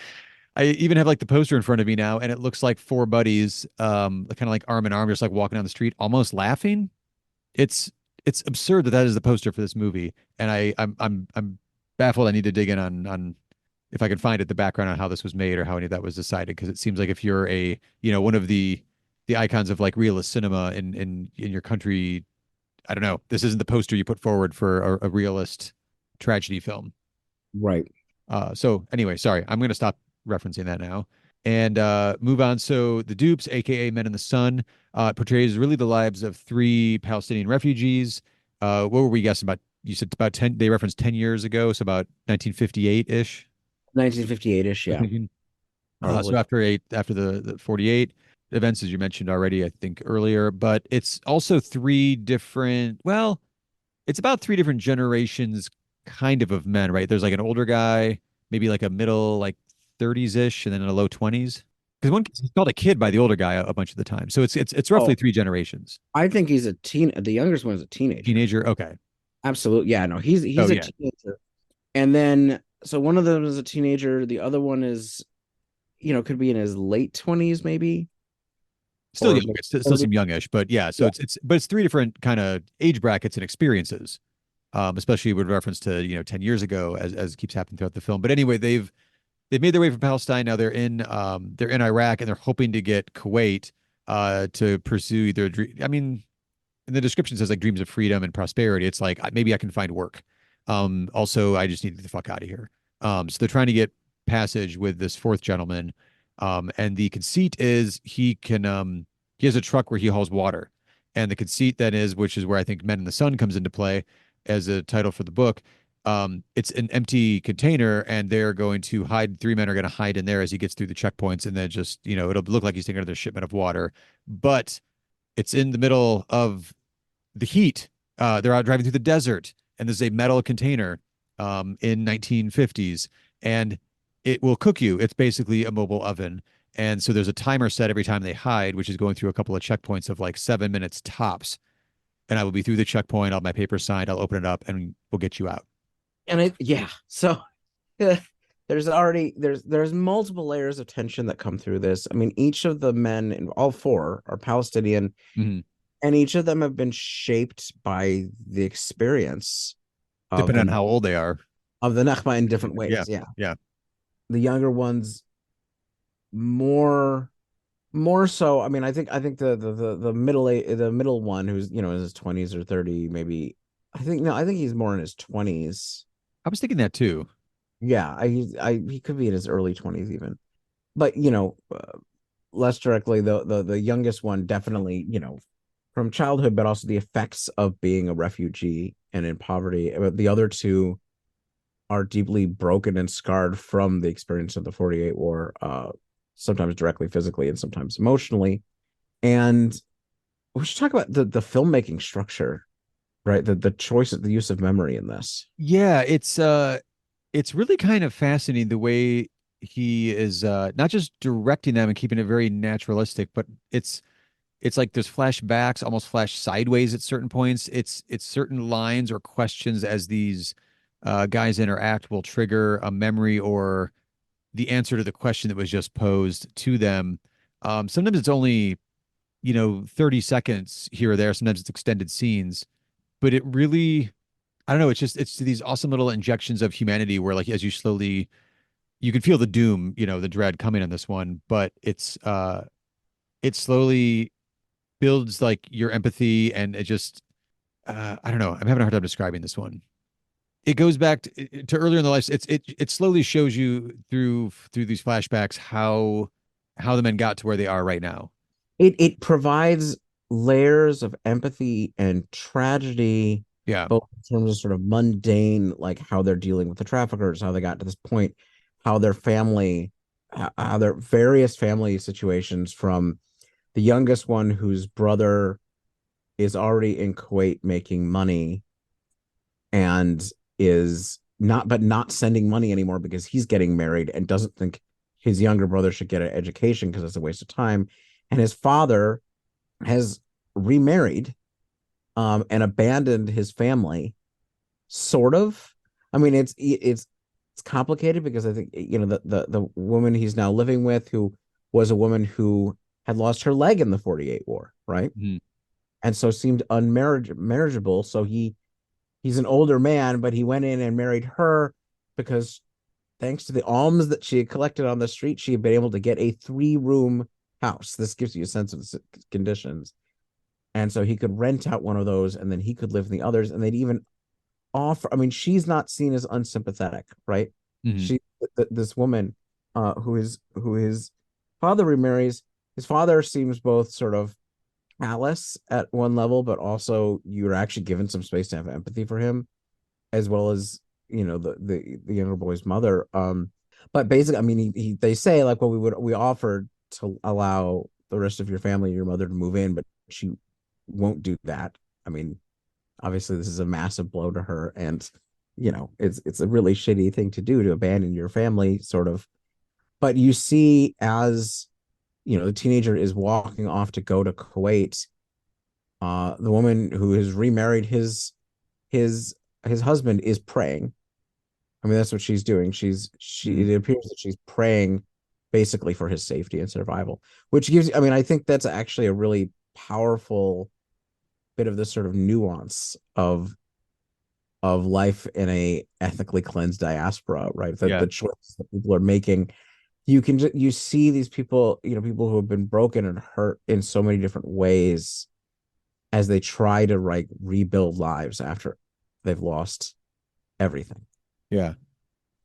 I even have like the poster in front of me now, and it looks like four buddies, kind of like arm in arm, just like walking down the street, almost laughing. It's it's absurd that that is the poster for this movie, and I'm baffled. I need to dig in on if I can find it, the background on how this was made or how any of that was decided, because it seems like if you're one of the icons of like realist cinema in your country, I don't know. This isn't the poster you put forward for a realist tragedy film. Right. So anyway, sorry, I'm going to stop referencing that now and move on. So the Dupes, aka Men in the Sun, portrays really the lives of 3 Palestinian refugees. What were we guessing about? You said about 10. They referenced 10 years ago, so about 1958 ish. 1958-ish, yeah. So after the 48 events, as you mentioned already, I think earlier, but it's also three different. Well, it's about 3 different generations, kind of men, right? There's like an older guy, maybe like a middle, like 30s ish, and then a low 20s. Because he's called a kid by the older guy a bunch of the time, so it's roughly Oh, 3 generations. I think he's a teen. The youngest one is a teenager. Teenager, okay. Absolutely. Yeah, no, he's Oh a yeah, teenager. And then so one of them is a teenager, the other one is, could be in his late 20s maybe, still or young. maybe It still 30. seem youngish, but yeah. So Yeah. it's 3 different kind of age brackets and experiences, especially with reference to 10 years ago, as keeps happening throughout the film. But anyway, they've made their way from Palestine. Now they're in Iraq, and they're hoping to get Kuwait to pursue their dream. I mean, in the description says like dreams of freedom and prosperity. It's like maybe I can find work. Also, I just need to get the fuck out of here. So they're trying to get passage with this fourth gentleman. And the conceit is he has a truck where he hauls water. And the conceit then is, which is where I think Men in the Sun comes into play as a title for the book. It's an empty container, and they're going to hide. 3 men are going to hide in there as he gets through the checkpoints, and then just, it'll look like he's taking another shipment of water. But it's in the middle of the heat. They're out driving through the desert, and there's a metal container in 1950s, and it will cook you. It's basically a mobile oven. And so there's a timer set every time they hide, which is going through a couple of checkpoints of like 7 minutes tops. And I will be through the checkpoint. I'll have my paper signed. I'll open it up, and we'll get you out. And yeah. So there's multiple layers of tension that come through this. I mean, each of the men, and all four are Palestinian, Mhm. and each of them have been shaped by the experience of Depending on how old they are. the Nakba in different Yeah. ways. Yeah. Yeah. The younger ones more so. I mean, I think the middle one, who's in his 20s or 30 maybe. I think he's more in his 20s. I was thinking that too. Yeah, he could be in his early 20s even. But less directly, the youngest one definitely, from childhood, but also the effects of being a refugee and in poverty. But the other two are deeply broken and scarred from the experience of the 48 war, sometimes directly physically and sometimes emotionally. And we should talk about the filmmaking structure, right? The choice of the use of memory in this. Yeah, it's really kind of fascinating the way he is not just directing them and keeping it very naturalistic, but it's like there's flashbacks, almost flash sideways at certain points. It's certain lines or questions as these guys interact will trigger a memory or the answer to the question that was just posed to them. Sometimes it's only 30 seconds here or there. Sometimes it's extended scenes, but it really, I don't know. It's these awesome little injections of humanity where like, as you can feel the doom, the dread coming on this one, but it slowly builds like your empathy and it just, I don't know. I'm having a hard time describing this one. It goes back to earlier in the life. It slowly shows you through these flashbacks how the men got to where they are right now. It provides layers of empathy and tragedy, Yeah. both in terms of sort of mundane, like how they're dealing with the traffickers, how they got to this point, how their family, how their various family situations, from the youngest one whose brother is already in Kuwait making money and is not sending money anymore because he's getting married and doesn't think his younger brother should get an education because it's a waste of time. And his father has remarried and abandoned his family, sort of. I mean, it's complicated because I think the woman he's now living with, who was a woman who had lost her leg in the 48 war, right? Mhm. And so seemed unmarriageable. So he's an older man, but he went in and married her because thanks to the alms that she had collected on the street, she had been able to get a 3-room house. This gives you a sense of the conditions. And so he could rent out one of those and then he could live in the others. And they'd even offer, I mean, she's not seen as unsympathetic, right? Mhm. She, this woman, who his father remarries, his father seems both sort of callous at one level, but also you're actually given some space to have empathy for him, as well as the younger boy's mother. But basically, I mean, they say like, well, we offered to allow the rest of your family, your mother, to move in, but she won't do that. I mean, obviously, this is a massive blow to her, and it's a really shitty thing to do, to abandon your family, sort of. But you see, as the teenager is walking off to go to Kuwait, the woman who has remarried his his husband is praying. I mean, that's what she's doing. Mhm. It appears that she's praying basically for his safety and survival, which gives, I mean, I think that's actually a really powerful bit of this sort of nuance of life in a ethnically cleansed diaspora, right? That Yeah. the choices that people are making, you see these people, people who have been broken and hurt in so many different ways as they try to like rebuild lives after they've lost everything. Yeah.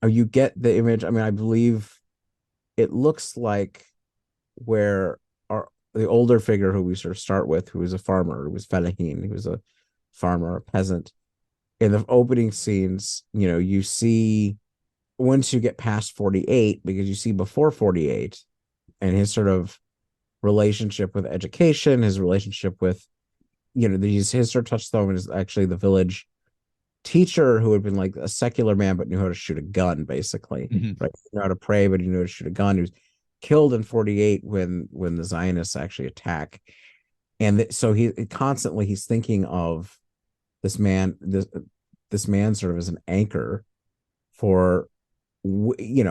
You get the image. I mean, I believe it looks like where the older figure who we sort of start with, who was a farmer, who was Felahin, who was a farmer, a peasant. In the opening scenes, you see, once you get past 48, because you see before 48 and his sort of relationship with education, his relationship with, his sort of touchstone is actually the village teacher who had been like a secular man but knew how to shoot a gun, basically, Mhm. right? He knew how to pray, but he knew how to shoot a gun. He was killed in 48 when the Zionists actually attack. And so he's thinking of this man, this man sort of as an anchor for, he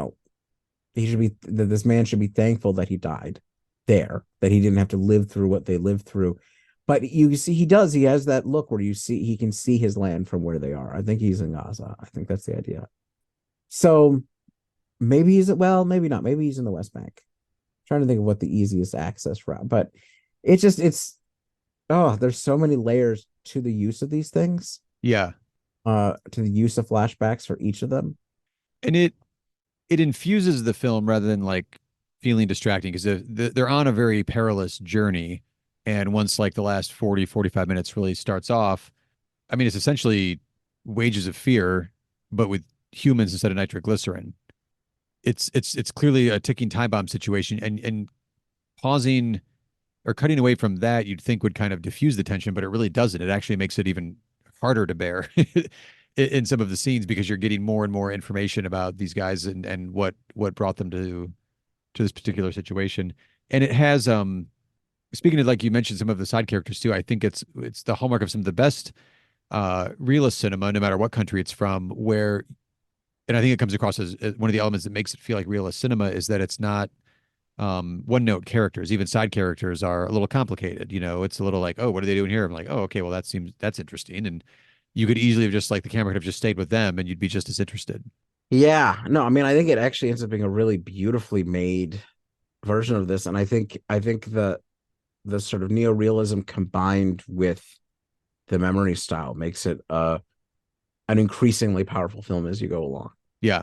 should be, that this man should be thankful that he died there, that he didn't have to live through what they lived through. But you see, he has that look where he can see his land from where they are. I think he's in Gaza. I think that's the idea. So maybe well, maybe not. Maybe he's in the West Bank. I'm trying to think of what the easiest access route, but it's oh, there's so many layers to the use of these things, Yeah. to the use of flashbacks for each of them. And it infuses the film rather than like feeling distracting because they're on a very perilous journey. And once like the last 45 minutes really starts off, I mean, it's essentially Wages of Fear, but with humans instead of nitroglycerin. It's clearly a ticking time bomb situation, and pausing or cutting away from that you'd think would kind of diffuse the tension, but it really doesn't. It actually makes it even harder to bear in some of the scenes because you're getting more and more information about these guys and what brought them to this particular situation. And it has speaking of like you mentioned some of the side characters too, I think it's the hallmark of some of the best realist cinema, no matter what country it's from, where and I think it comes across as one of the elements that makes it feel like realist cinema is that it's not one note characters. Even side characters are a little complicated. You know, it's a little like, oh, what are they doing here? I'm like, oh, okay, well that's interesting. And you could easily have just like the camera could have just stayed with them and you'd be just as interested. Yeah, no, I mean, I think it actually ends up being a really beautifully made version of this, and I think the sort of neorealism combined with the memory style makes it an increasingly powerful film as you go along. Yeah.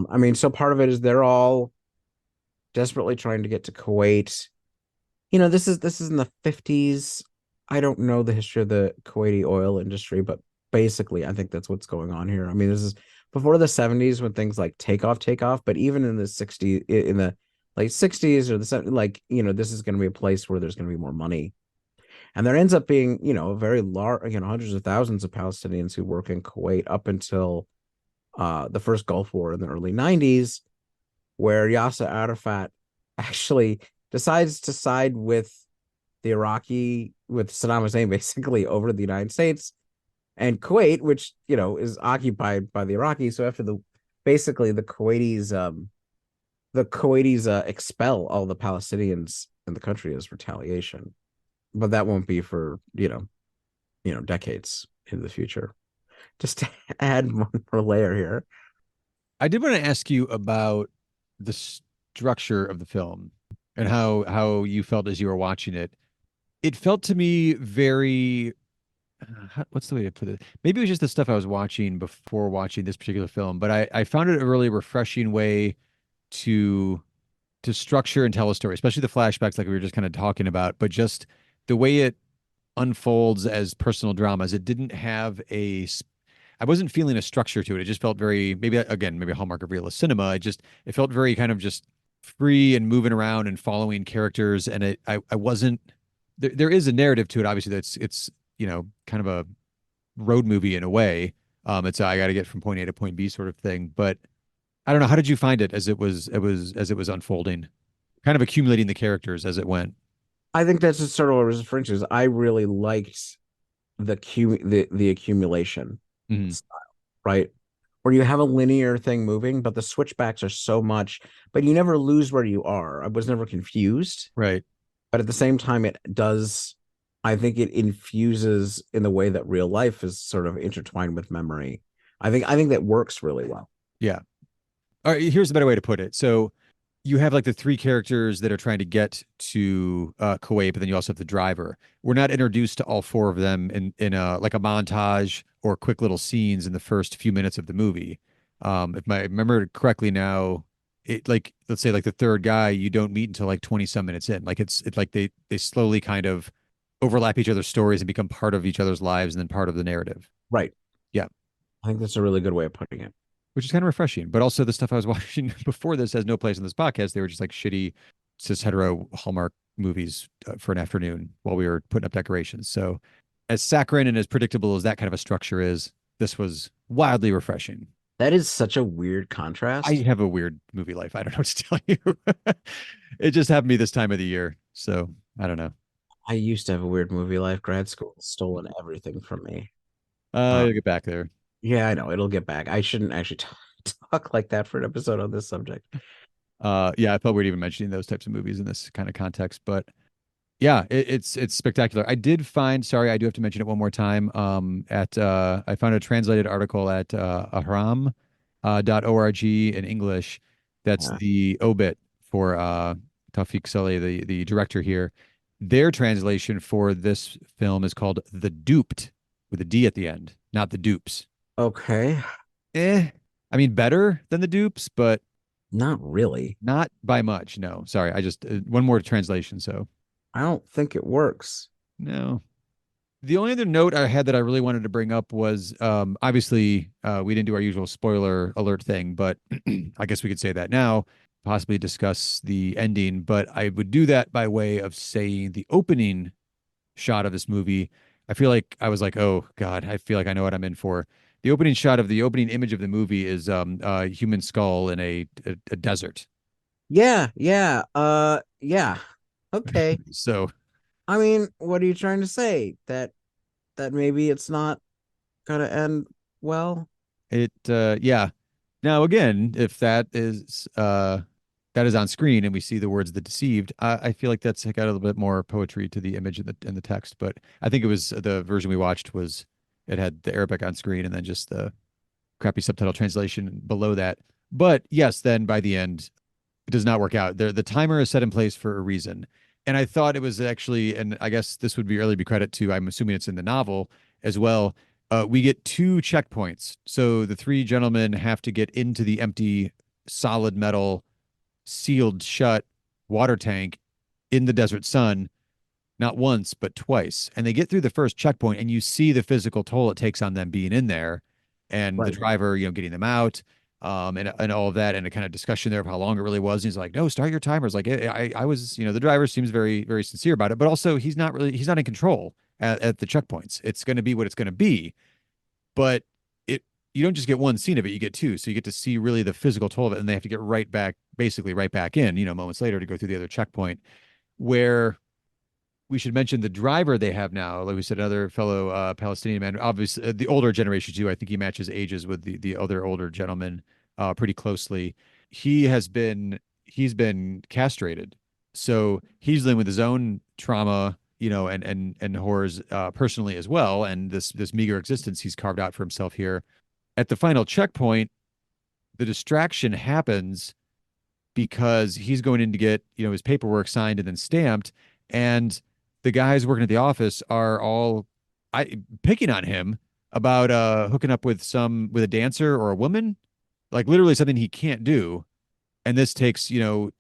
I mean, so part of it is they're all desperately trying to get to Kuwait. This is in the 50s. I don't know the history of the Kuwaiti oil industry, but basically I think that's what's going on here. I mean, this is before the 70s when things like take off, but even in the 60s, in the like 60s or the 70s, like, this is going to be a place where there's going to be more money. And there ends up being, a very large, hundreds of thousands of Palestinians who work in Kuwait up until the first Gulf War in the early 90s, where Yasser Arafat actually decides to side with with Saddam Hussein basically over the United States and Kuwait, which, is occupied by the Iraqis. So after basically the Kuwaitis expel all the Palestinians in the country as retaliation. But that won't be for, decades in the future. Just to add one more layer here. I did want to ask you about the structure of the film and how you felt as you were watching it. It felt to me very what's the way to put it? Maybe it was just the stuff I was watching before watching this particular film, but I found it a really refreshing way to structure and tell a story, especially the flashbacks like we were just kind of talking about, but just the way it unfolds as personal dramas. It didn't have I wasn't feeling a structure to it. It just felt very, maybe again, maybe a hallmark of realist cinema. It felt very kind of just free and moving around and following characters. And I wasn't, there is a narrative to it. Obviously it's, kind of a road movie in a way. I got to get from point A to point B sort of thing. But I don't know. How did you find it as as it was unfolding, kind of accumulating the characters as it went? I think that's just sort of what I was referring to. Is I really liked the accumulation Mhm. style, right? Where you have a linear thing moving, but the switchbacks are so much, but you never lose where you are. I was never confused, Right. but at the same time, it does. I think it infuses in the way that real life is sort of intertwined with memory. I think that works really well. Yeah. All right. Here's a better way to put it. So you have like the three characters that are trying to get to Kuwait, but then you also have the driver. We're not introduced to all four of them in a like a montage or quick little scenes in the first few minutes of the movie. If I remember correctly now, it like let's say like the third guy you don't meet until like 20 some minutes in. Like it's like they slowly kind of overlap each other's stories and become part of each other's lives and then part of the narrative. Right. Yeah. I think that's a really good way of putting it. Which is kind of refreshing. But also the stuff I was watching before this has no place in this podcast. They were just like shitty cis hetero Hallmark movies for an afternoon while we were putting up decorations. So as saccharine and as predictable as that kind of a structure is, this was wildly refreshing. That is such a weird I contrast. have a weird movie life. I don't know what to tell you. It just happened to me this time of the year. So I don't know. I used to have a weird movie life. Grad school has stolen everything from me. You'll get back there. Yeah, I know. It'll get back. I shouldn't actually talk like that for an episode on this subject. Yeah, I felt weird even mentioning those types of movies in this kind of context, but yeah, it's spectacular. I did find, sorry, I do have to mention it one more time. At I found a translated article at ahram .org in English. That's Yeah. the obit for Tawfiq Saleh, the director here. Their translation for this film is called The Duped with a D at the end, not The Dupes. Okay. I mean, better than The Dupes, but Not really. not by much. No, sorry. I just one more translation. So I don't think it works. no. The only other note I had that I really wanted to bring up was obviously we didn't do our usual spoiler alert thing, but I guess we could say that now, possibly discuss the ending. But I would do that by way of saying the opening shot of this movie. I feel like I was like, oh God, I feel like I know what I'm in for. The opening shot of the opening image of the movie is a human skull in a desert. Yeah, yeah. Yeah. Okay. So I mean, what are you trying to say? That maybe it's not gonna end well? yeah. Now again, if that is that is on screen and we see the words "the deceived," I feel like that's got a little bit more poetry to the image in the text. But I think it was the version we watched was it had the Arabic on screen and then just the crappy subtitle translation below that. But yes, then by the end, it does not work out. The timer is set in place for a reason. And I thought it was actually, and I guess this would be really be credit to, I'm assuming it's in the novel as well. We get two checkpoints. So the three gentlemen have to get into the empty solid metal sealed shut water tank in the desert sun, not once, but twice. And they get through the first checkpoint and you see the physical toll it takes on them being in there and the Right. driver, getting them out. And all of that, and a kind of discussion there of how long it really was. And he's like, "No, start your timers." Like, I was, the driver seems very, very sincere about it, but also he's not in control at the checkpoints. It's going to be what it's going to be, but you don't just get one scene of it, you get two. So you get to see really the physical toll of it, and they have to get basically right back in, moments later to go through the other checkpoint. Where we should mention the driver they have now, like we said, another fellow Palestinian man, obviously the older generation too. I think he matches ages with the other older gentleman pretty closely. He's been castrated, so he's dealing with his own trauma, and horrors personally as well, and this meager existence he's carved out for himself here. At the final checkpoint, the distraction happens because he's going in to get, his paperwork signed and then stamped. And the guys working at the office are all picking on him about hooking up with a dancer or a woman, like literally something he can't do. And this takes,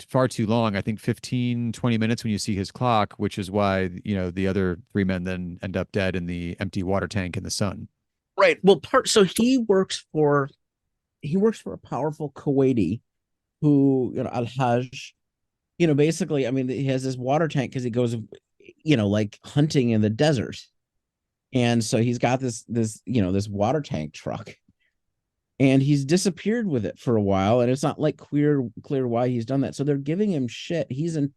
far too long. I think 15, 20 minutes when you see his clock, which is why, the other three men then end up dead in the empty water tank in the sun. Right. Well, so he works for a powerful Kuwaiti who, Al-Hajj, basically, I mean, he has this water tank because he goes, like hunting in the desert. And so he's got this water tank truck, and he's disappeared with it for a while. And it's not like clear why he's done that. So they're giving him shit. He's in,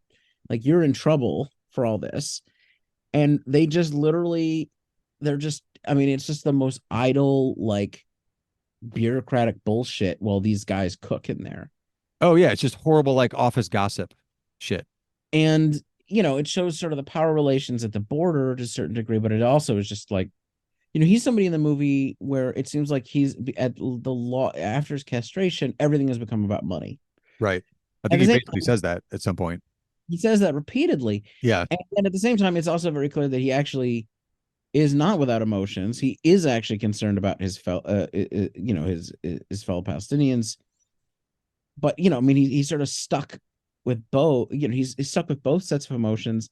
like, you're in trouble for all this. And they just literally, I mean, it's just the most idle, like, bureaucratic bullshit while these guys cook in there. Oh yeah, it's just horrible, like office gossip shit. And it shows sort of the power relations at the border to a certain degree, but it also is just like, he's somebody in the movie where it seems like he's at the law after his castration, everything has become about money. Right. I At think the he same basically time, says that at some point. he says that repeatedly. Yeah. And at the same time, it's also very clear that he actually is not without emotions. He is actually concerned about his fellow, his fellow Palestinians. But I mean, he's sort of stuck with both. He's stuck with both sets of emotions.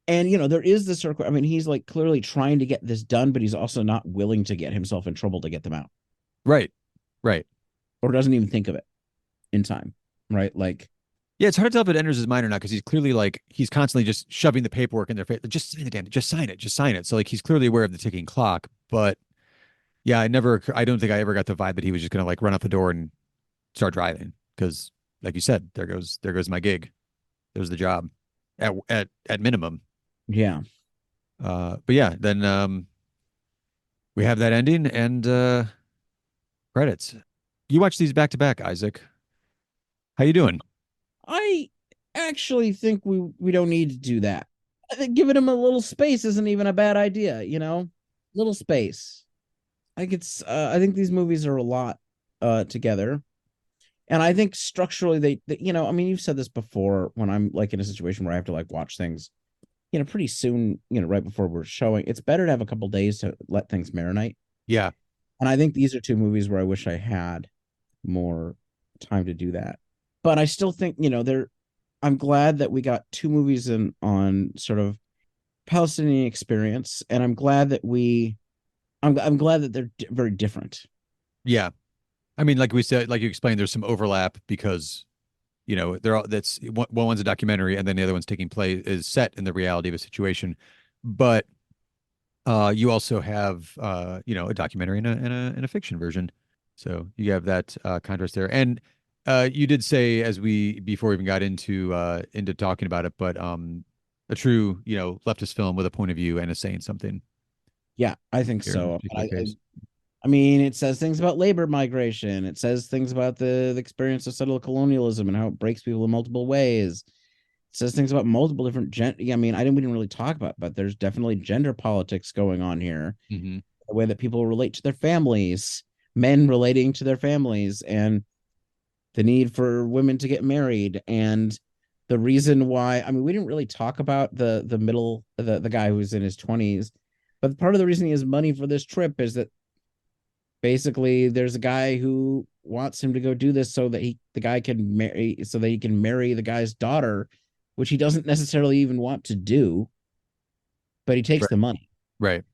And there is this circle. I mean, he's like clearly trying to get this done, but he's also not willing to get himself in trouble to get them out. Right. Right. Or doesn't even think of it in time. Right. Like, yeah, it's hard to tell if it enters his mind or not because he's clearly like he's constantly just shoving the paperwork in their face. Like, just sign it, damn it, just sign it, just sign it. So like he's clearly aware of the ticking clock. But yeah, I don't think I ever got the vibe that he was just gonna like run out the door and start driving because, like you said, there goes my gig, there's the job, at minimum. yeah. But yeah, then we have that ending and credits. You watch these back to back, Isaac. How you doing? I actually think we don't need to do that. I think giving him a little space isn't even a bad idea, Little space. I think these movies are a lot together. And I think structurally I mean, you've said this before when I'm like in a situation where I have to like watch things, pretty soon, right before we're showing. It's better to have a couple days to let things marinate. Yeah. And I think these are two movies where I wish I had more time to do that. But I still think, I'm glad that we got two movies on sort of Palestinian experience, and I'm glad that I'm glad that they're very different. Yeah. I mean, like we said, like you explained, there's some overlap because, they're all that's one's a documentary and then the other one's taking place is set in the reality of a situation. But you also have a documentary and a fiction version. So you have that contrast there. And you did say as before we even got into talking about it, but a true, leftist film with a point of view and is saying something Yeah, I think here in this so. particular case. I mean, it says things about labor migration. It says things about the experience of settler colonialism and how it breaks people in multiple ways. It says things about multiple different I mean, we didn't really talk about, but there's definitely gender politics going on here. Mm-hmm. The way that people relate to their families, men relating to their families, and the need for women to get married, and the reason why. I mean, we didn't really talk about the guy who's in his 20s, but part of the reason he has money for this trip is that basically there's a guy who wants him to go do this so that the guy can marry, so that he can marry the guy's daughter, which he doesn't necessarily even want to do, but he takes Right. the money. Right.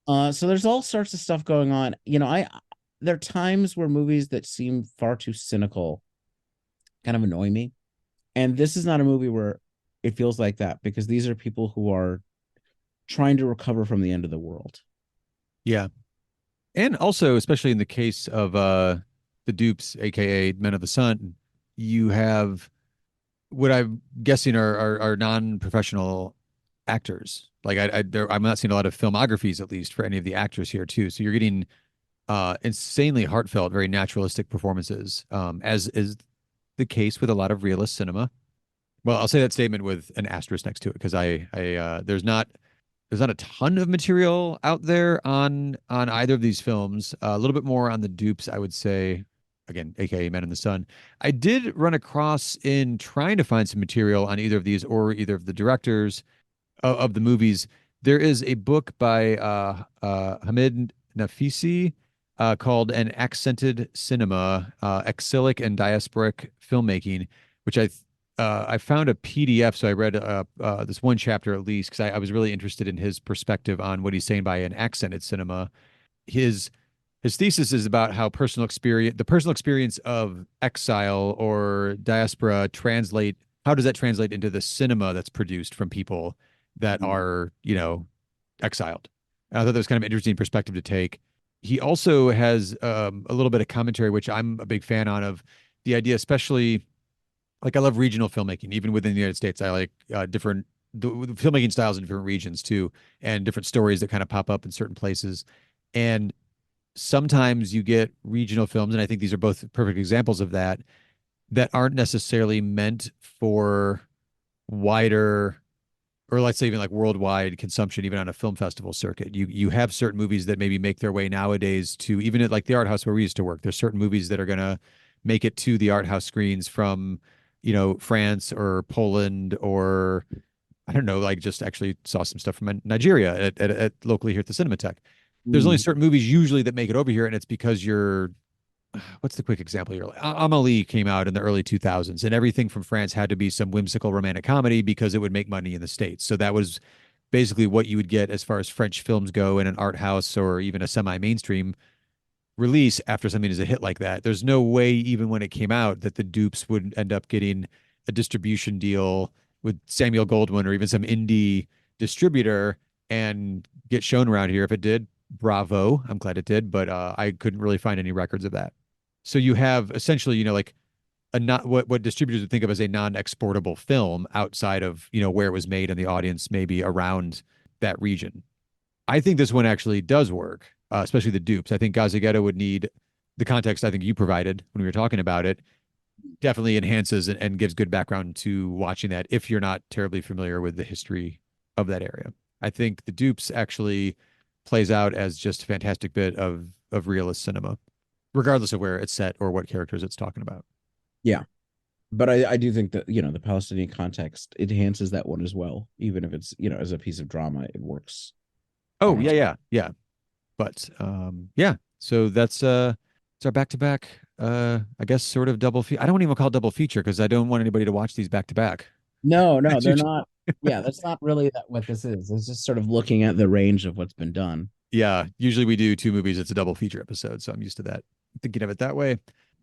So there's all sorts of stuff going on. There are times where movies that seem far too cynical kind of annoy me. And this is not a movie where it feels like that, because these are people who are trying to recover from the end of the world. Yeah. And also, especially in the case of the Dupes, aka Men of the Sun, you have what I'm guessing are non-professional actors. Like I'm not seeing a lot of filmographies, at least for any of the actors here too. So you're getting insanely heartfelt, very naturalistic performances, as is the case with a lot of realist cinema. Well, I'll say that statement with an asterisk next to it because there's not a ton of material out there on either of these films. A little bit more on the Dupes, I would say. Again, aka Men in the Sun. I did run across in trying to find some material on either of these or either of the directors of the movies. There is a book by Hamid Nafisi called "An Accented Cinema: Exilic and Diasporic Filmmaking," which I found a PDF, so I read this one chapter at least because I was really interested in his perspective on what he's saying by an accented cinema. His thesis is about how the personal experience of exile or diaspora how does that translate into the cinema that's produced from people that are, exiled. And I thought that was kind of an interesting perspective to take. He also has a little bit of commentary, which I'm a big fan of the idea, especially like I love regional filmmaking, even within the United States. I like different the filmmaking styles in different regions too, and different stories that kind of pop up in certain places. And sometimes you get regional films, and I think these are both perfect examples of that, that aren't necessarily meant for wider or let's say even like worldwide consumption, even on a film festival circuit. You have certain movies that maybe make their way nowadays to even at like the art house where we used to work. There's certain movies that are gonna make it to the art house screens from, France or Poland or I don't know, like just actually saw some stuff from Nigeria at locally here at the Cinematheque. There's only certain movies usually that make it over here, and it's because what's the quick example here? Amelie came out in the early 2000s, and everything from France had to be some whimsical romantic comedy because it would make money in the States. So that was basically what you would get as far as French films go in an art house or even a semi-mainstream release after something is a hit like that. There's no way, even when it came out, that the Dupes would end up getting a distribution deal with Samuel Goldwyn or even some indie distributor and get shown around here. If it did, bravo. I'm glad it did, but I couldn't really find any records of that. So you have essentially, like a not what distributors would think of as a non-exportable film outside of, where it was made and the audience maybe around that region. I think this one actually does work, especially the Dupes. I think Gaza Ghetto would need the context I think you provided when we were talking about it. Definitely enhances and gives good background to watching that if you're not terribly familiar with the history of that area. I think the Dupes actually plays out as just a fantastic bit of realist cinema, regardless of where it's set or what characters it's talking about. Yeah. But I do think that, the Palestinian context enhances that one as well. Even if it's, as a piece of drama, it works. Oh, yeah. But yeah. So that's it's our back to back I guess sort of double feature. I don't even call it double feature because I don't want anybody to watch these back to back. No, they're not. Yeah, that's not really what this is. It's just sort of looking at the range of what's been done. Yeah, usually we do two movies. It's a double feature episode, so I'm used to that. Thinking of it that way.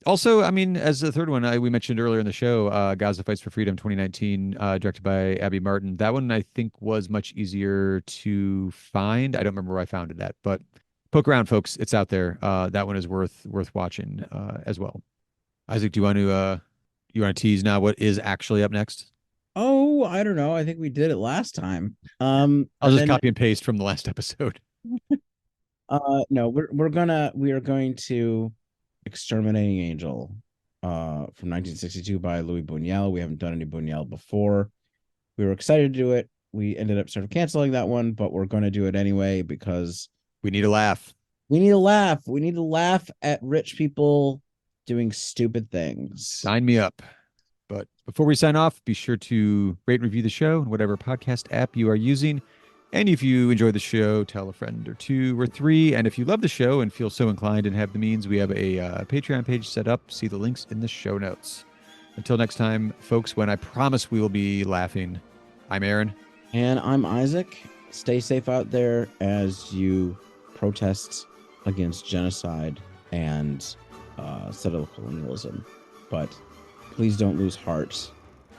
Also, I mean, as the third one, we mentioned earlier in the show, Gaza Fights for Freedom 2019, directed by Abby Martin. That one I think was much easier to find. I don't remember where I found it at, but poke around, folks. It's out there. That one is worth watching as well. Isaac, do you want to tease now what is actually up next? Oh, I don't know. I think we did it last time. I'll just copy and paste from the last episode. No, we are going to Exterminating Angel, from 1962 by Louis Buñuel. We haven't done any Buñuel before. We were excited to do it. We ended up sort of canceling that one, but we're going to do it anyway because We need a laugh. we need to laugh. We need to laugh at rich people doing stupid things. Sign me up. But before we sign off, be sure to rate and review the show in whatever podcast app you are using. And if you enjoy the show, tell a friend or two or three. And if you love the show and feel so inclined and have the means, we have a Patreon page set up. See the links in the show notes. Until next time, folks, when I promise we will be laughing, I'm Aaron. And I'm Isaac. Stay safe out there as you protest against genocide and settler colonialism. But please don't lose heart.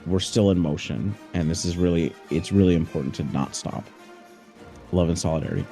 We're still in motion, and it's really important to not stop. Love and solidarity.